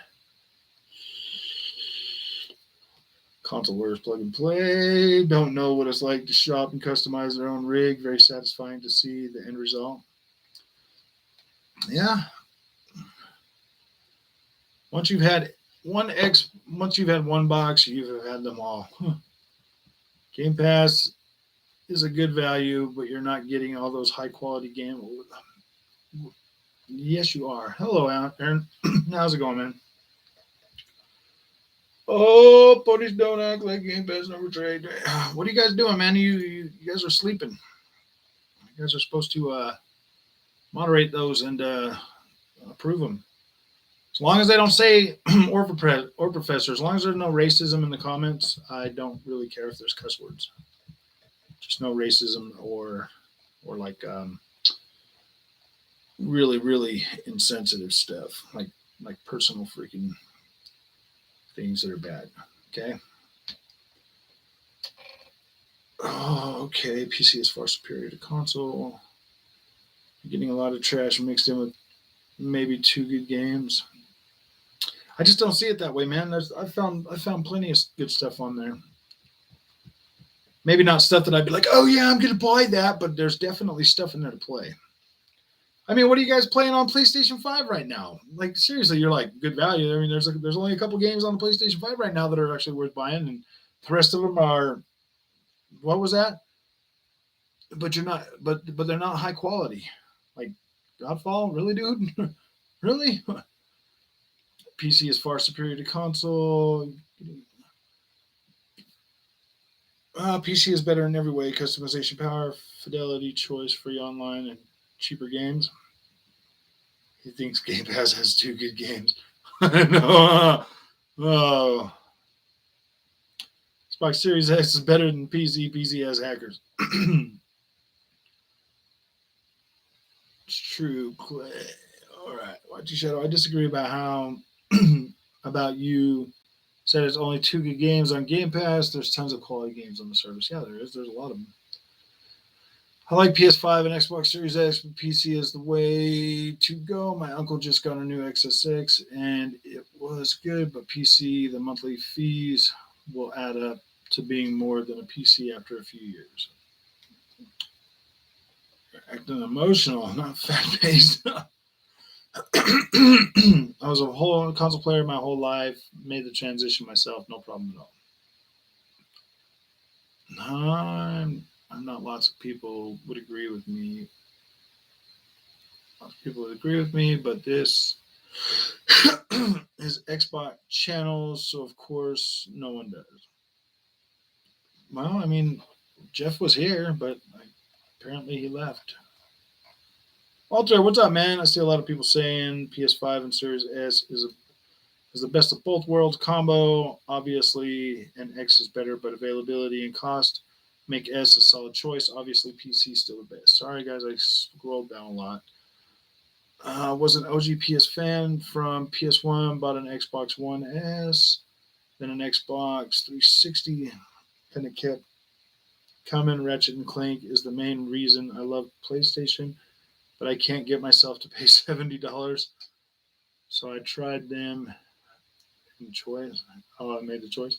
Console wears plug and play. Don't know what it's like to shop and customize their own rig. Very satisfying to see the end result. Yeah. Once you've had one box, you've had them all. Game Pass is a good value, but you're not getting all those high quality games. Yes, you are. Hello, Aaron. How's it going, man? Oh, ponies don't act like Game Pass number trade. What are you guys doing, man? You guys are sleeping. You guys are supposed to moderate those and approve them. As long as they don't say or professor, as long as there's no racism in the comments, I don't really care if there's cuss words. Just no racism or like really really insensitive stuff like personal freaking things that are bad. Okay. Oh, okay. PC is far superior to console. You're getting a lot of trash mixed in with maybe two good games. I just don't see it that way, man. I found plenty of good stuff on there. Maybe not stuff that I'd be like, oh yeah, I'm gonna buy that, but there's definitely stuff in there to play. I mean, what are you guys playing on PlayStation 5 right now? Like seriously, you're like good value. I mean, there's only a couple games on the PlayStation 5 right now that are actually worth buying, and the rest of them are what was that? But you're not, but they're not high quality. Like Godfall, really, dude? Really? PC is far superior to console. PC is better in every way: customization power, fidelity, choice, free online, and cheaper games. He thinks Game Pass has 2 good games. No. Oh. Xbox Series X is better than PC. PC has hackers. It's true, Clay. All right. Watch your shadow. I disagree about how about you said it's only 2 good games on Game Pass. There's tons of quality games on the service. Yeah, there is. There's a lot of them. I like PS5 and Xbox Series X, but PC is the way to go. My uncle just got a new XS6 and it was good, but PC, the monthly fees will add up to being more than a PC after a few years. You're acting emotional, not fat paced. I was a whole console player my whole life, made the transition myself, no problem at all. I'm not lots of people would agree with me. Lots of people would agree with me, but this is Xbox channels, so of course no one does. Well, I mean, Jeff was here, but apparently he left. Walter, what's up, man? I see a lot of people saying PS5 and Series S is the best of both worlds combo. Obviously, an X is better, but availability and cost make S a solid choice. Obviously, PC is still the best. Sorry, guys, I scrolled down a lot. Was an OG PS fan from PS1, bought an Xbox One S, then an Xbox 360, and it kept coming. Ratchet and Clank is the main reason I love PlayStation, but I can't get myself to pay $70. So I tried them in choice. Oh, I made the choice.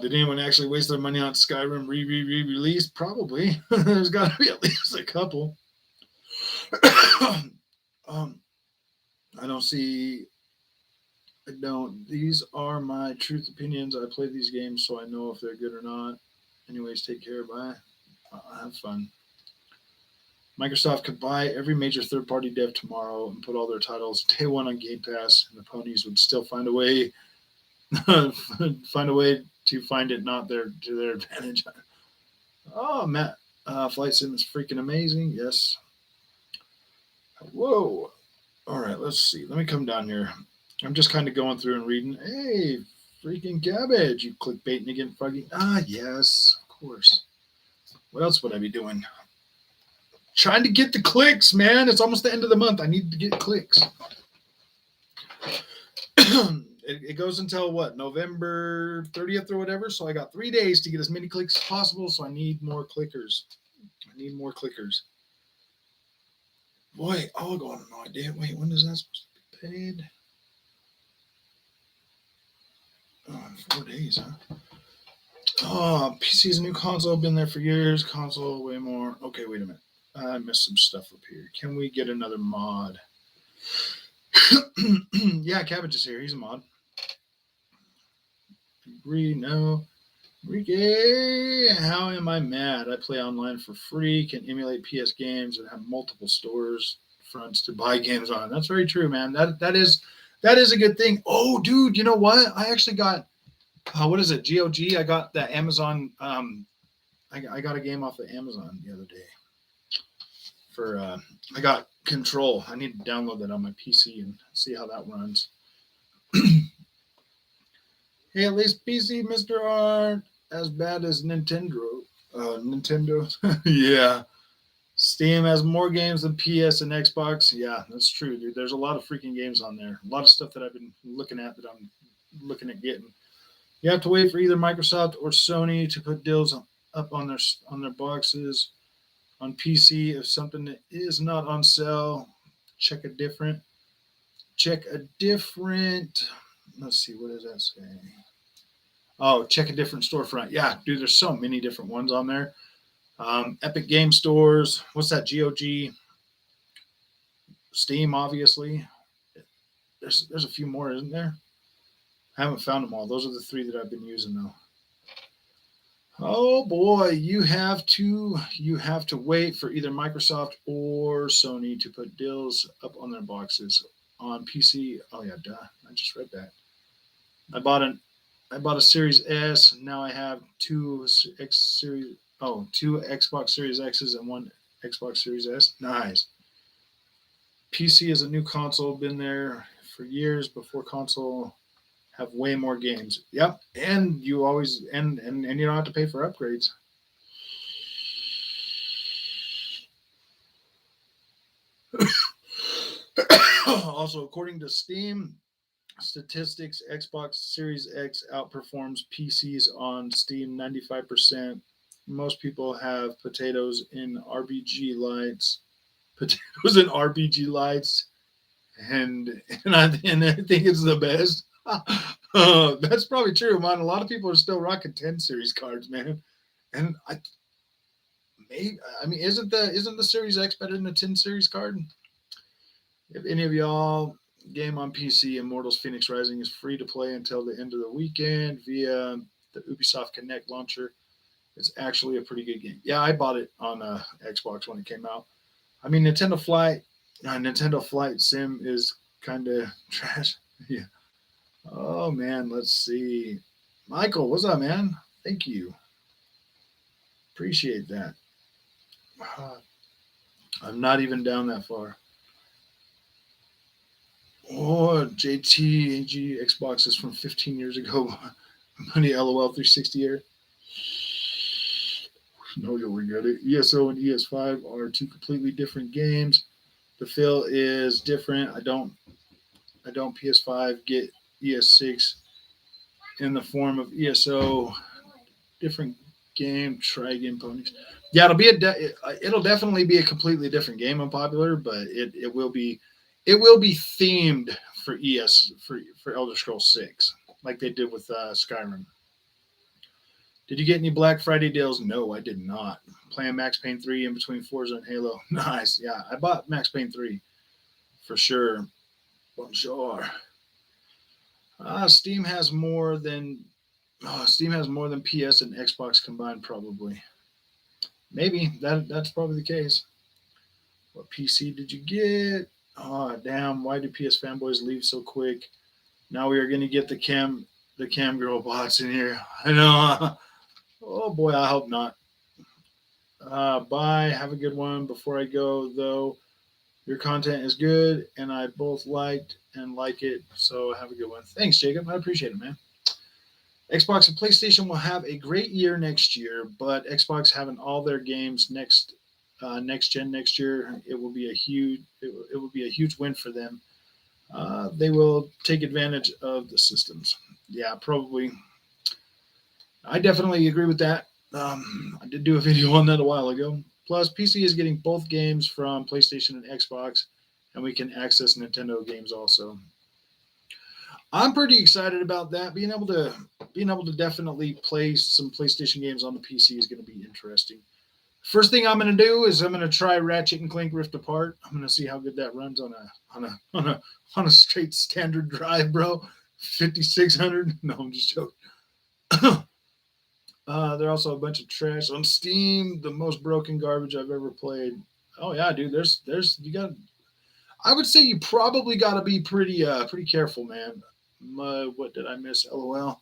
Did anyone actually waste their money on Skyrim re-release? Probably. There's got to be at least a couple. I don't see. I don't. These are my truth opinions. I play these games, so I know if they're good or not. Anyways, take care. Bye. Have fun. Microsoft could buy every major third-party dev tomorrow and put all their titles day one on Game Pass, and the ponies would still find a way to find it not to their advantage. Oh, Matt, Flight Sim is freaking amazing. Yes. Whoa. All right, let's see. Let me come down here. I'm just kind of going through and reading. Hey, freaking cabbage! You clickbaiting again, Froggy? Ah, yes, of course. What else would I be doing? Trying to get the clicks, man. It's almost the end of the month. I need to get clicks. It goes until what, November 30th or whatever. So I got 3 days to get as many clicks as possible. So I need more clickers. Boy, I'll go on no idea. Wait, when is that supposed to be paid? Oh, 4 days, huh? Oh, PC's a new console. Been there for years. Console way more. Okay, wait a minute. I missed some stuff up here. Can we get another mod? Yeah, Cabbage is here. He's a mod. Agree, no. Ricky, how am I mad? I play online for free, can emulate PS games, and have multiple stores fronts to buy games on. That's very true, man. That is a good thing. Oh, dude, you know what? I actually got what is it? GOG. I got the Amazon. I got a game off of Amazon the other day. I got Control. I need to download that on my PC and see how that runs. Hey, at least PC, Mr. Art, as bad as Nintendo. Yeah. Steam has more games than PS and Xbox. Yeah, that's true, dude. There's a lot of freaking games on there. A lot of stuff that I've been looking at that I'm looking at getting. You have to wait for either Microsoft or Sony to put deals up on their boxes. On PC, if something is not on sale, check a different. Let's see, what does that say? Oh, check a different storefront. Yeah, dude, there's so many different ones on there. Epic Game Stores. What's that? GOG. Steam, obviously. There's a few more, isn't there? I haven't found them all. Those are the 3 that I've been using, though. Oh boy, you have to wait for either Microsoft or Sony to put deals up on their boxes on PC. Oh yeah, duh. I just read that. I bought an I bought a Series S. And now I have two Xbox Series X's and one Xbox Series S. Nice. PC is a new console. Been there for years before console have way more games. Yep, and you always and you don't have to pay for upgrades. Also, according to Steam statistics, Xbox Series X outperforms PCs on Steam 95%. Most people have potatoes in RBG lights, potatoes in RBG lights, and I think it's the best. That's probably true, man. A lot of people are still rocking 10 series cards, man. And I mean, isn't the Series X better than the 10 series card? If any of y'all game on PC, Immortals Phoenix Rising is free to play until the end of the weekend via the Ubisoft Connect launcher. It's actually a pretty good game. Yeah, I bought it on Xbox when it came out. I mean, Nintendo Flight Sim is kind of trash. Yeah. Oh man, let's see. Michael, what's up, man? Thank you. Appreciate that. I'm not even down that far. Oh, JT Xbox is from 15 years ago. Money LOL 360 here. No, you'll regret it. ESO and ES5 are two completely different games. The feel is different. I don't PS5 get ES6 in the form of ESO. Different game. Try again, ponies. Yeah, it'll definitely be a completely different game. Unpopular, but it will be themed for for Elder Scrolls 6, like they did with Skyrim. Did you get any Black Friday deals? No, I did not. Playing Max Payne 3 in between Forza and Halo. Nice. Yeah, I bought Max Payne 3 for sure. Bonjour. Steam has more than PS and Xbox combined. Probably, maybe that's probably the case. What PC did you get? Oh damn! Why do PS fanboys leave so quick? Now we are going to get the cam girl bots in here. I know. Oh boy, I hope not. Bye. Have a good one. Before I go though, your content is good, and I both liked and like it. So have a good one. Thanks, Jacob. I appreciate it, man. Xbox and PlayStation will have a great year next year, but Xbox having all their games next gen next year, it will be a huge win for them. They will take advantage of the systems. Yeah, probably. I definitely agree with that. I did do a video on that a while ago. Plus, PC is getting both games from PlayStation and Xbox, and we can access Nintendo games also. I'm pretty excited about that. Being able to definitely play some PlayStation games on the PC is going to be interesting. First thing I'm going to do is I'm going to try Ratchet and Clank Rift Apart. I'm going to see how good that runs on a straight standard drive, bro. 5600. No, I'm just joking. There are also a bunch of trash on Steam. The most broken garbage I've ever played. Oh yeah, dude. There's you got. I would say you probably got to be pretty careful, man. What did I miss? LOL.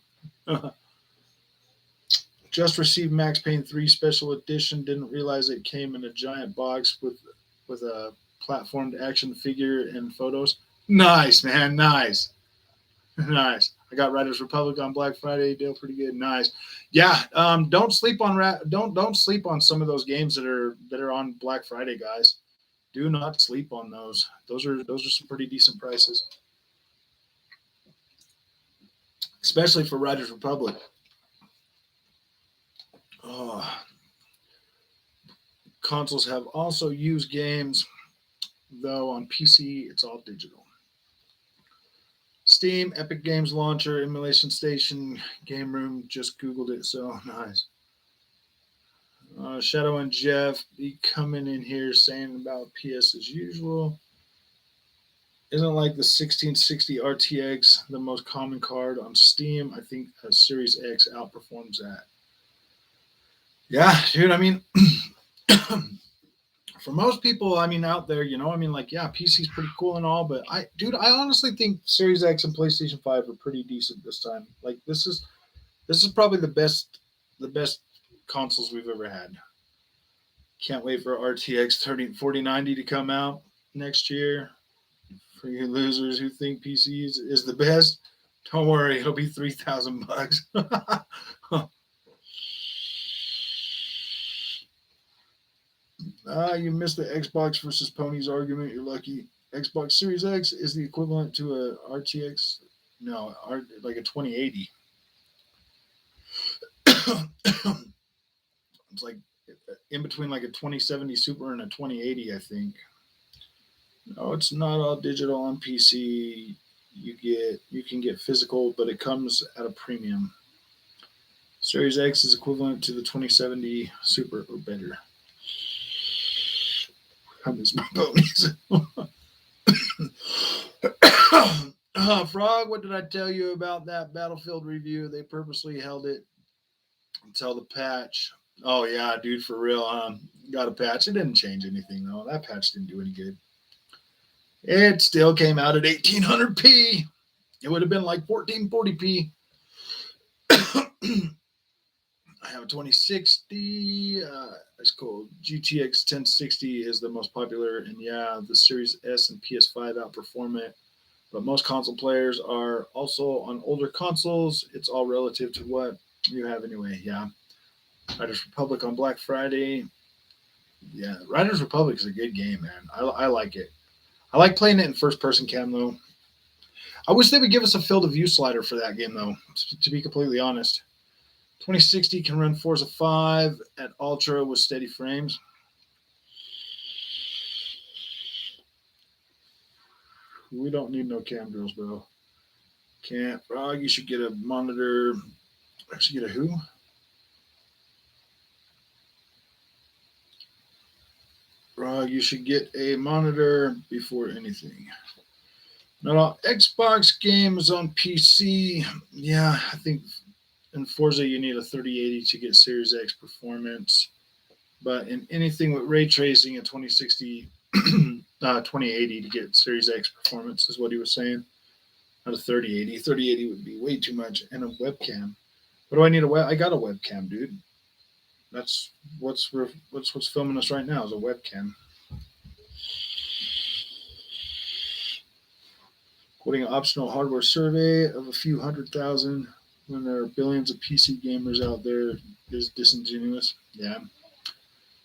Just received Max Payne 3 Special Edition. Didn't realize it came in a giant box with a platformed action figure and photos. Nice, man. Nice. Nice. I got Riders Republic on Black Friday deal pretty good. Nice. Yeah. Don't sleep on don't sleep on some of those games that are on Black Friday, guys. Do not sleep on those. Those are some pretty decent prices, especially for Riders Republic. Oh, consoles have also used games, though on PC it's all digital. Steam, Epic Games Launcher, Emulation Station, Game Room. Just Googled it, so nice. Shadow and Jeff be coming in here saying about PS as usual. Isn't like the 1660 RTX the most common card on Steam? I think a Series X outperforms that. Yeah, dude. I mean, for most people, I mean, out there, you know, I mean, like, yeah, PC's pretty cool and all, but I honestly think Series X and PlayStation 5 are pretty decent this time. Like, this is probably the best consoles we've ever had. Can't wait for RTX 4090 to come out next year. For you losers who think PC is the best, don't worry, it'll be $3,000. You missed the Xbox versus Ponies argument. You're lucky. Xbox Series X is the equivalent to a RTX, no, like a 2080. It's like in between like a 2070 Super and a 2080, I think. No, it's not all digital on PC. You can get physical, but it comes at a premium. Series X is equivalent to the 2070 Super or better. I miss my ponies. Frog, what did I tell you about that Battlefield review? They purposely held it until the patch. Oh yeah, dude, for real. Got a patch. It didn't change anything though. That patch didn't do any good. It still came out at 1800p. It would have been like 1440p. I have a 2060. It's called GTX 1060 is the most popular, and yeah, the Series S and PS5 outperform it. But most console players are also on older consoles. It's all relative to what you have anyway. Yeah, Riders Republic on Black Friday. Yeah, Riders Republic is a good game, man. I like it. I like playing it in first person cam though. I wish they would give us a field of view slider for that game though. To be completely honest, 2060 can run Forza 5 at ultra with steady frames. We don't need no cam drills, bro. Can't. Frog, you should get a monitor. I should get a who? Frog, you should get a monitor before anything. Not all Xbox games on PC. Yeah, I think in Forza you need a 3080 to get Series X performance. But in anything with ray tracing, a 2060, 2080 to get Series X performance is what he was saying. Not a 3080. 3080 would be way too much, and a webcam. What do I need a web? I got a webcam, dude. That's what's filming us right now is a webcam. Quoting an optional hardware survey of a few 100,000 when there are billions of PC gamers out there is disingenuous. Yeah.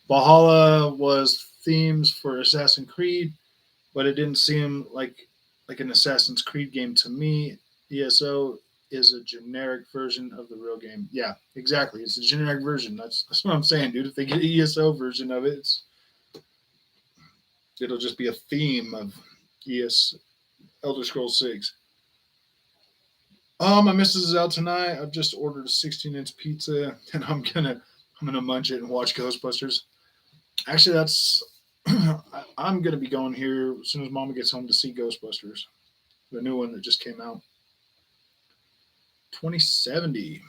Valhalla was themes for Assassin's Creed, but it didn't seem like an Assassin's Creed game to me. ESO is a generic version of the real game. Yeah, exactly. It's a generic version. That's what I'm saying, dude. If they get an ESO version of it, it'll just be a theme of ES Elder Scrolls 6. My missus is out tonight. I've just ordered a 16-inch pizza, and I'm gonna munch it and watch Ghostbusters. Actually, that's I'm gonna be going here as soon as Mama gets home to see Ghostbusters, the new one that just came out. 2070.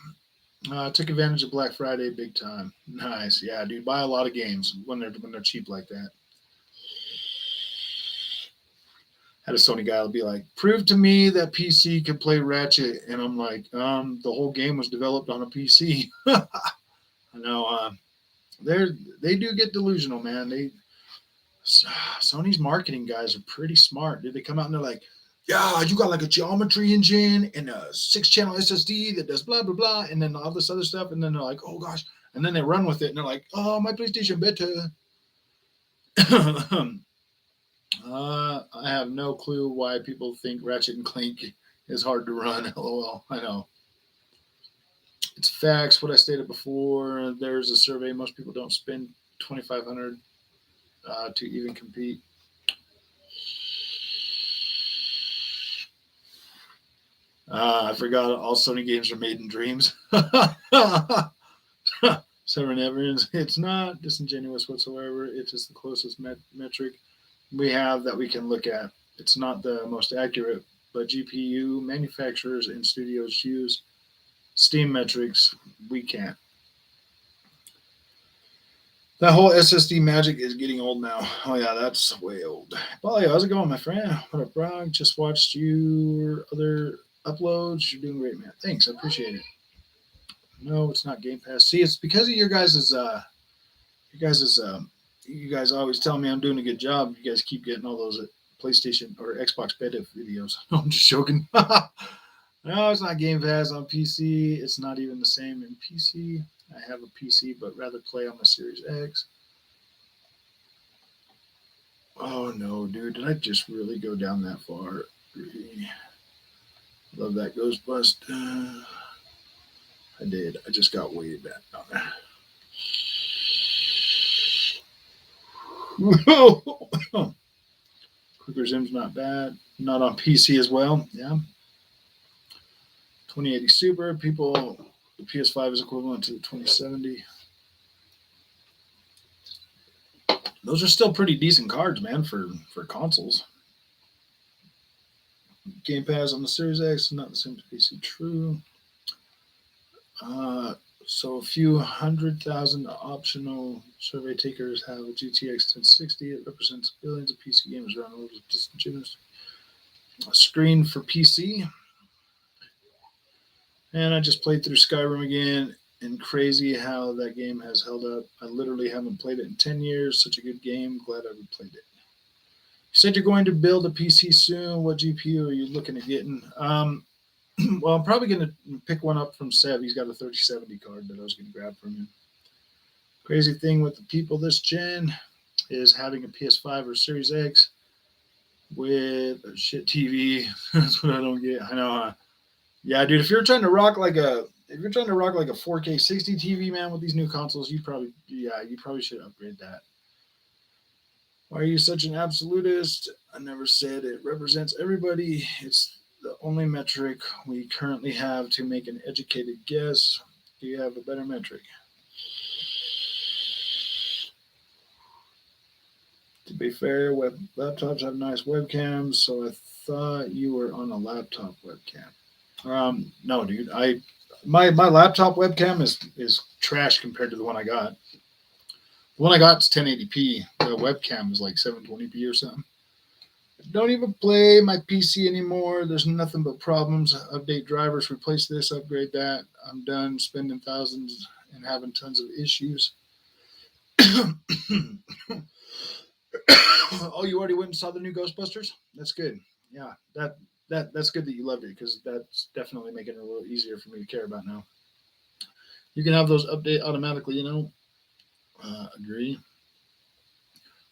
Took advantage of Black Friday big time. Nice, yeah, dude. Buy a lot of games when they're cheap like that. Had a Sony guy be like, "Prove to me that PC can play Ratchet," and I'm like, the whole game was developed on a PC. I know. They do get delusional, man. Sony's marketing guys are pretty smart. Did they come out and they're like, "Yeah, you got like a geometry engine and a 6-channel SSD that does blah blah blah," and then all this other stuff, and then they're like, "Oh gosh," and then they run with it and they're like, "Oh, my PlayStation better." I have no clue why people think Ratchet and Clank is hard to run. LOL. I know. It's facts. What I stated before. There's a survey. Most people don't spend 2,500 to even compete. I forgot all Sony games are made in dreams. Seven Evans. It's not disingenuous whatsoever. It's just the closest metric we have that we can look at. It's not the most accurate, but GPU manufacturers and studios use Steam metrics. We can't. That whole SSD magic is getting old now. Oh yeah, that's way old. Polly, how's it going, my friend? What up, Brock? Just watched your other uploads. You're doing great, man. Thanks, I appreciate it. No, it's not Game Pass. See, it's because of you guys always tell me I'm doing a good job. You guys keep getting all those PlayStation or Xbox beta videos. No, I'm just joking. No, it's not Game Pass on PC. It's not even the same in PC. I have a PC, but rather play on my Series X. Oh no, dude! Did I just really go down that far? Love that Ghostbust. I did. I just got way back down there. Quick Resume's not bad. Not on PC as well. Yeah. 2080 Super. People, the PS5 is equivalent to the 2070. Those are still pretty decent cards, man, for consoles. Game Pass on the Series X, not the same as PC. True. So a few 100,000 optional survey takers have a GTX 1060. It represents billions of PC gamers around the world with disingenuous. A screen for PC. And I just played through Skyrim again, and crazy how that game has held up. I literally haven't played it in 10 years. Such a good game. Glad I replayed it. You said you're going to build a PC soon. What GPU are you looking at getting? Well, I'm probably going to pick one up from Sev. He's got a 3070 card that I was going to grab from him. Crazy thing with the people this gen is having a PS5 or Series X with a shit TV. That's what I don't get. I know. Yeah, dude. If you're trying to rock like a 4K 60 TV, man, with these new consoles, you probably should upgrade that. Why are you such an absolutist? I never said it represents everybody. It's the only metric we currently have to make an educated guess. Do you have a better metric? To be fair, laptops have nice webcams, so I thought you were on a laptop webcam. No, dude. My laptop webcam is trash compared to the one I got. The one I got is 1080p. The webcam is like 720p or something. Don't even play my PC anymore. There's nothing but problems. Update drivers, replace this, upgrade that. I'm done spending thousands and having tons of issues. Oh, you already went and saw the new Ghostbusters? That's good. Yeah, that's good that you loved it because that's definitely making it a little easier for me to care about now. You can have those update automatically, agree.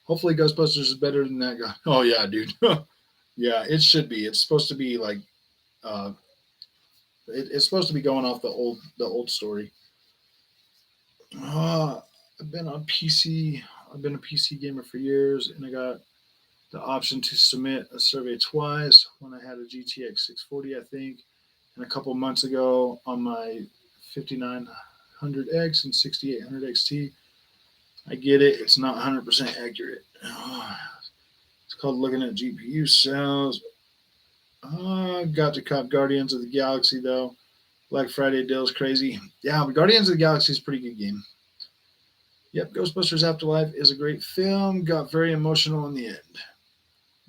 Hopefully, Ghostbusters is better than that guy. Oh yeah, dude. Yeah, it should be. It's supposed to be like, uh, it's supposed to be going off the old story. I've been on PC. I've been a PC gamer for years, and I got the option to submit a survey twice when I had a GTX 640, I think, and a couple months ago on my 5900X and 6800 XT. I get it. It's not 100% accurate. It's called looking at GPU cells. Got to cop Guardians of the Galaxy, though. Black Friday deal's crazy. Yeah, but Guardians of the Galaxy is a pretty good game. Yep, Ghostbusters Afterlife is a great film. Got very emotional in the end.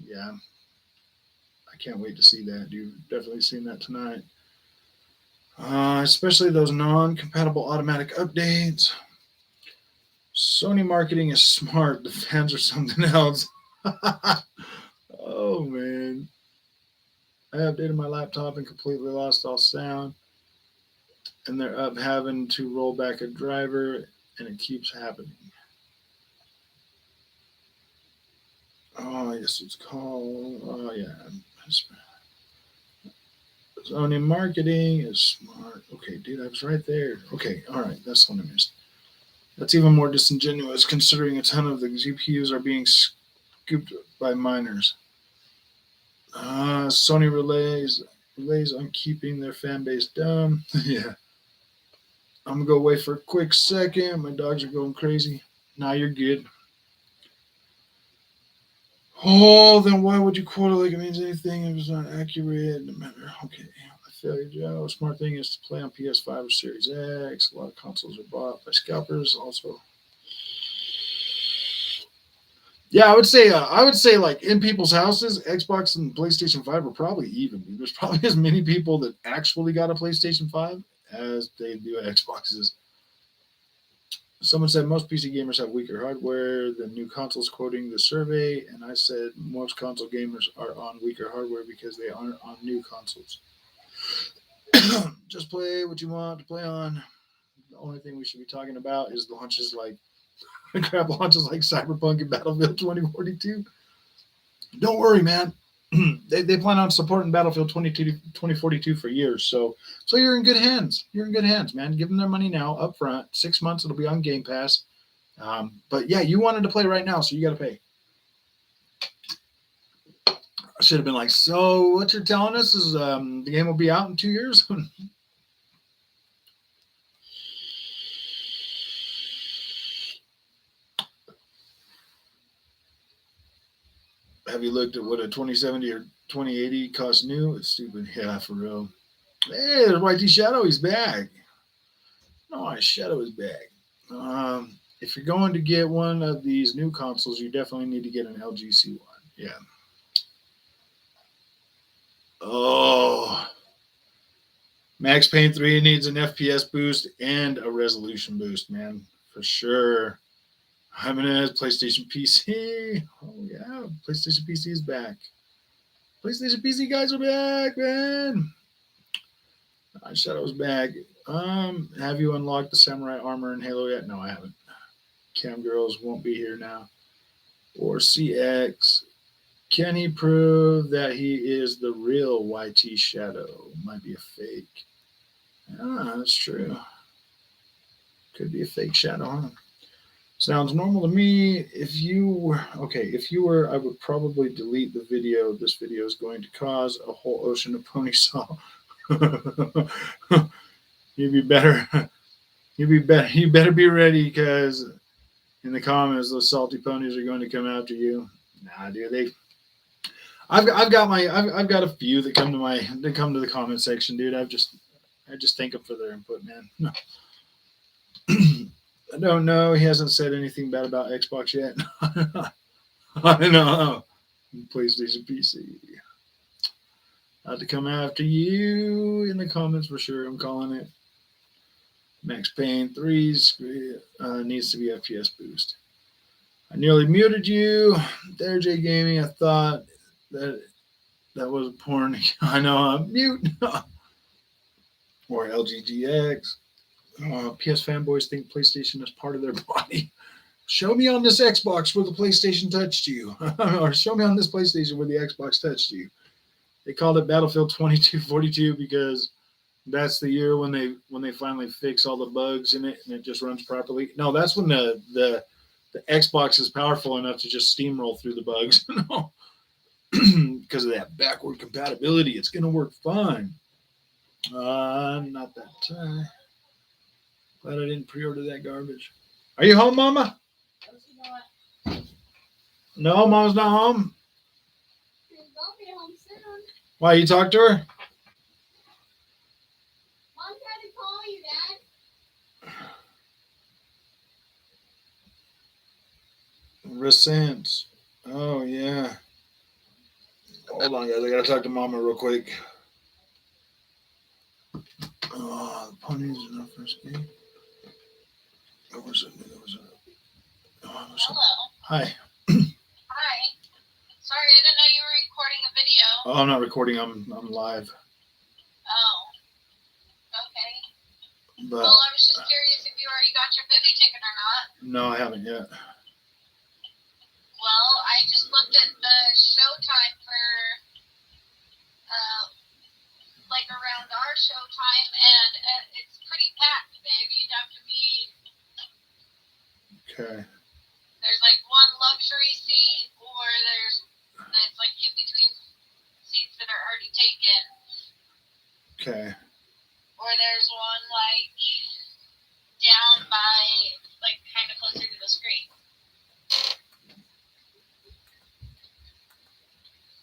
Yeah, I can't wait to see that. You've definitely seen that tonight. Especially those non-compatible automatic updates. Sony marketing is smart. The fans are something else. Oh man, I updated my laptop and completely lost all sound. And they're up having to roll back a driver, and it keeps happening. Oh, yes, it's called. Oh, yeah. Sony marketing is smart. Okay, dude, I was right there. Okay, all right, that's what I missed. That's even more disingenuous considering a ton of the GPUs are being scooped by miners. Sony relays on keeping their fan base dumb. Yeah. I'm gonna go away for a quick second. My dogs are going crazy. Nah, you're good. Oh, then why would you quote it like it means anything if it's not accurate? No matter. Okay. I feel you, Joe. Smart thing is to play on PS5 or Series X. A lot of consoles are bought by scalpers. Also, Yeah, I would say like in people's houses, Xbox and PlayStation 5 are probably even. There's probably as many people that actually got a PlayStation 5 as they do Xboxes. Someone said most PC gamers have weaker hardware than new consoles, quoting the survey, and I said most console gamers are on weaker hardware because they aren't on new consoles. Just play what you want to play on. The only thing we should be talking about is launches like crap launches like Cyberpunk and Battlefield 2042. Don't worry, man. They plan on supporting Battlefield 2042 for years. So you're in good hands. You're in good hands, man. Give them their money now up front. 6 months, it'll be on Game Pass. But yeah, you wanted to play right now, so you got to pay. I should have been like, so what you're telling us is the game will be out in 2 years? Have you looked at what a 2070 or 2080 costs new? It's stupid. Yeah, for real. Hey, there's YT Shadow. He's back. No, Shadow is back. If you're going to get one of these new consoles, you definitely need to get an LG C1. Yeah. Oh, Max Payne 3 needs an FPS boost and a resolution boost, man, for sure. Jimenez, PlayStation PC. Oh yeah, PlayStation PC is back. PlayStation PC guys are back, man. Shadow's back. Have you unlocked the samurai armor in Halo yet? No, I haven't. Cam girls won't be here now. Or CX. Can he prove that he is the real YT Shadow? Might be a fake. Ah, that's true. Could be a fake Shadow, huh? Sounds normal to me. If you were, I would probably delete the video. This video is going to cause a whole ocean of pony saw. You'd be better. You better be ready because in the comments, those salty ponies are going to come after you. Nah, dude, I've got a few that come to the comment section, dude. I just thank them for their input, man. I don't know. He hasn't said anything bad about Xbox yet. I know. PlayStation PC. Had to come after you in the comments for sure. I'm calling it. Max Payne 3 needs to be FPS boost. I nearly muted you. There, J Gaming. I thought that was a porn. I know I'm mute. Or LGGX. PS fanboys think PlayStation is part of their body. Show me on this Xbox where the PlayStation touched you. Or show me on this PlayStation where the Xbox touched you. They called it Battlefield 2242 because that's the year when they finally fix all the bugs in it and it just runs properly. No, that's when the Xbox is powerful enough to just steamroll through the bugs. Because of that backward compatibility, it's gonna work fine. Not that. Glad I didn't pre-order that garbage. Are you home, Mama? No, Mama's not home. I'll be home soon. Why, you talked to her? Mom tried to call you, Dad. Resents. Oh, yeah. Hold on, guys. I gotta talk to Mama real quick. Oh, the ponies in our first game. What was it? Hello. Hi. Hi. Sorry, I didn't know you were recording a video. Oh, I'm not recording. I'm live. Oh. Okay. But Well, I was just curious if you already got your movie ticket or not. no, I haven't yet. Well, I just looked at the showtime for, like around our showtime, and it's pretty packed, babe. You'd have to be. Okay. There's like one luxury seat, or it's like in between seats that are already taken. Okay. Or there's one like down by like kind of closer to the screen.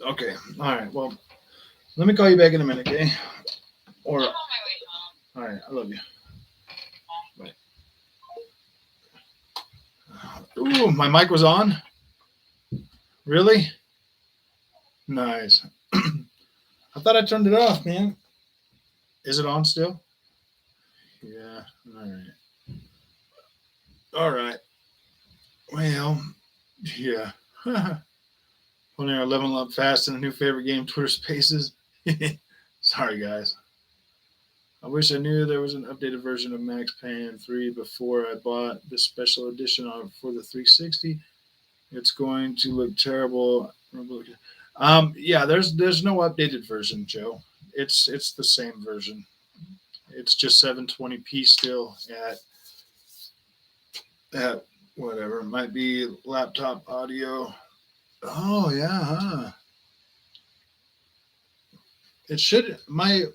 Okay. All right. Well, let me call you back in a minute, okay? Or I'm on my way home. all right. I love you. Bye. Ooh, my mic was on. Really? Nice. I thought I turned it off, man. Is it on still? Yeah. All right. All right. Well, yeah. Putting our level up fast in a new favorite game, Twitter Spaces. Sorry, guys. I wish I knew there was an updated version of Max Payne 3 before I bought this special edition for the 360. It's going to look terrible. Yeah, there's no updated version, Joe. It's the same version. It's just 720p still at whatever. It might be laptop audio. Oh yeah, huh? It should my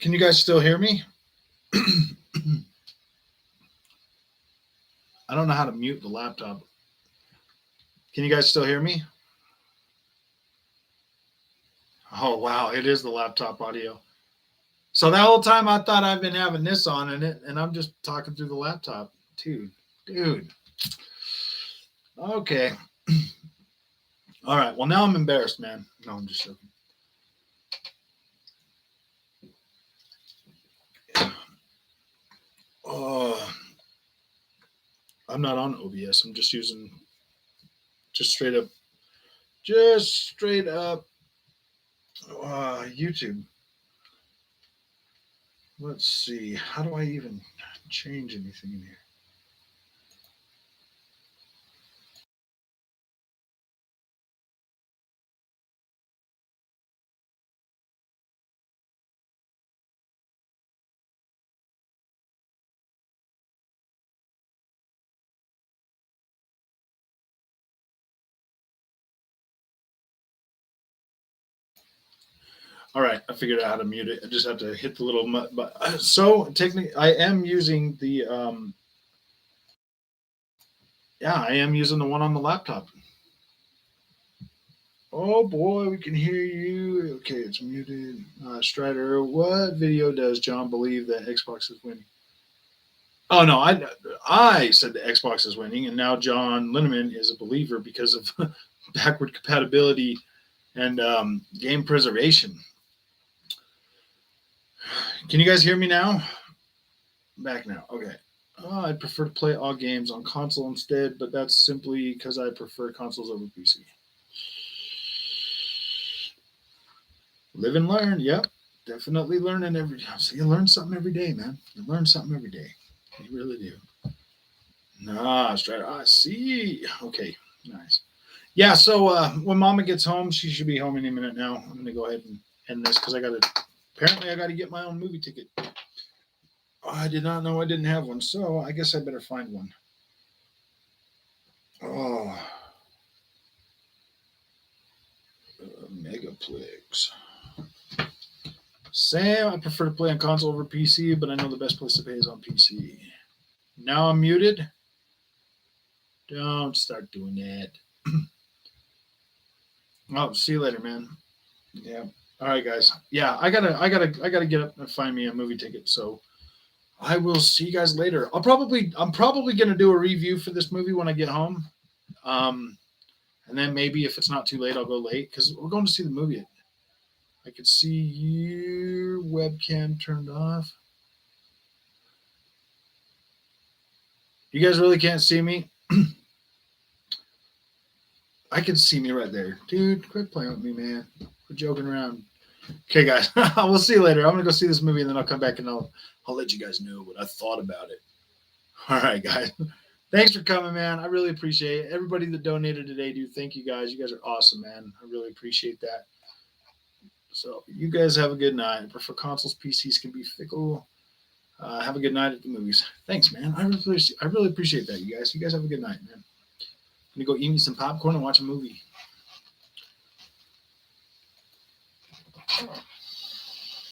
Can you guys still hear me? I don't know how to mute the laptop. Can you guys still hear me? Oh wow, it is the laptop audio. So that whole time I thought I've been having this on in it, and I'm just talking through the laptop. Dude. Okay. All right. Well, now I'm embarrassed, man. No, I'm just joking. Oh, I'm not on OBS. I'm just using just straight up YouTube. Let's see. How do I even change anything in here? All right, I figured out how to mute it. I just have to hit the little button. So technically, I am using the yeah, I am using the one on the laptop. Oh boy, we can hear you. Okay, it's muted. Strider, what video does John believe that Xbox is winning? Oh no, I said the Xbox is winning, and now John Linneman is a believer because of backward compatibility and game preservation. Can you guys hear me now? Back now. Okay. I'd prefer to play all games on console instead, but that's simply because I prefer consoles over PC. Live and learn. Yep. Definitely learning every day. So you learn something every day, man. You learn something every day. You really do. Nah, straight. I see. Okay. Nice. Yeah. So when Mama gets home, she should be home any minute now. I'm gonna go ahead and end this because apparently I got to get my own movie ticket. Oh, I did not know I didn't have one, so I guess I better find one. Oh, Megaplex. Sam, I prefer to play on console over PC, but I know the best place to play is on PC. Now I'm muted. Don't start doing that. Oh, see you later, man. Yeah. All right, guys. Yeah, I gotta get up and find me a movie ticket. So I will see you guys later. I'm probably gonna do a review for this movie when I get home. And then maybe if it's not too late, I'll go late because we're going to see the movie. I could see your webcam turned off. You guys really can't see me? I can see me right there. Dude, quit playing with me, man. Quit joking around. Okay, guys. We'll see you later. I'm going to go see this movie and then I'll come back and I'll let you guys know what I thought about it. All right, guys. Thanks for coming, man. I really appreciate it. Everybody that donated today, dude, thank you guys. You guys are awesome, man. I really appreciate that. So you guys have a good night. I prefer consoles. PCs can be fickle. Have a good night at the movies. Thanks, man. I really appreciate that, you guys. You guys have a good night, man. I'm gonna go eat me some popcorn and watch a movie.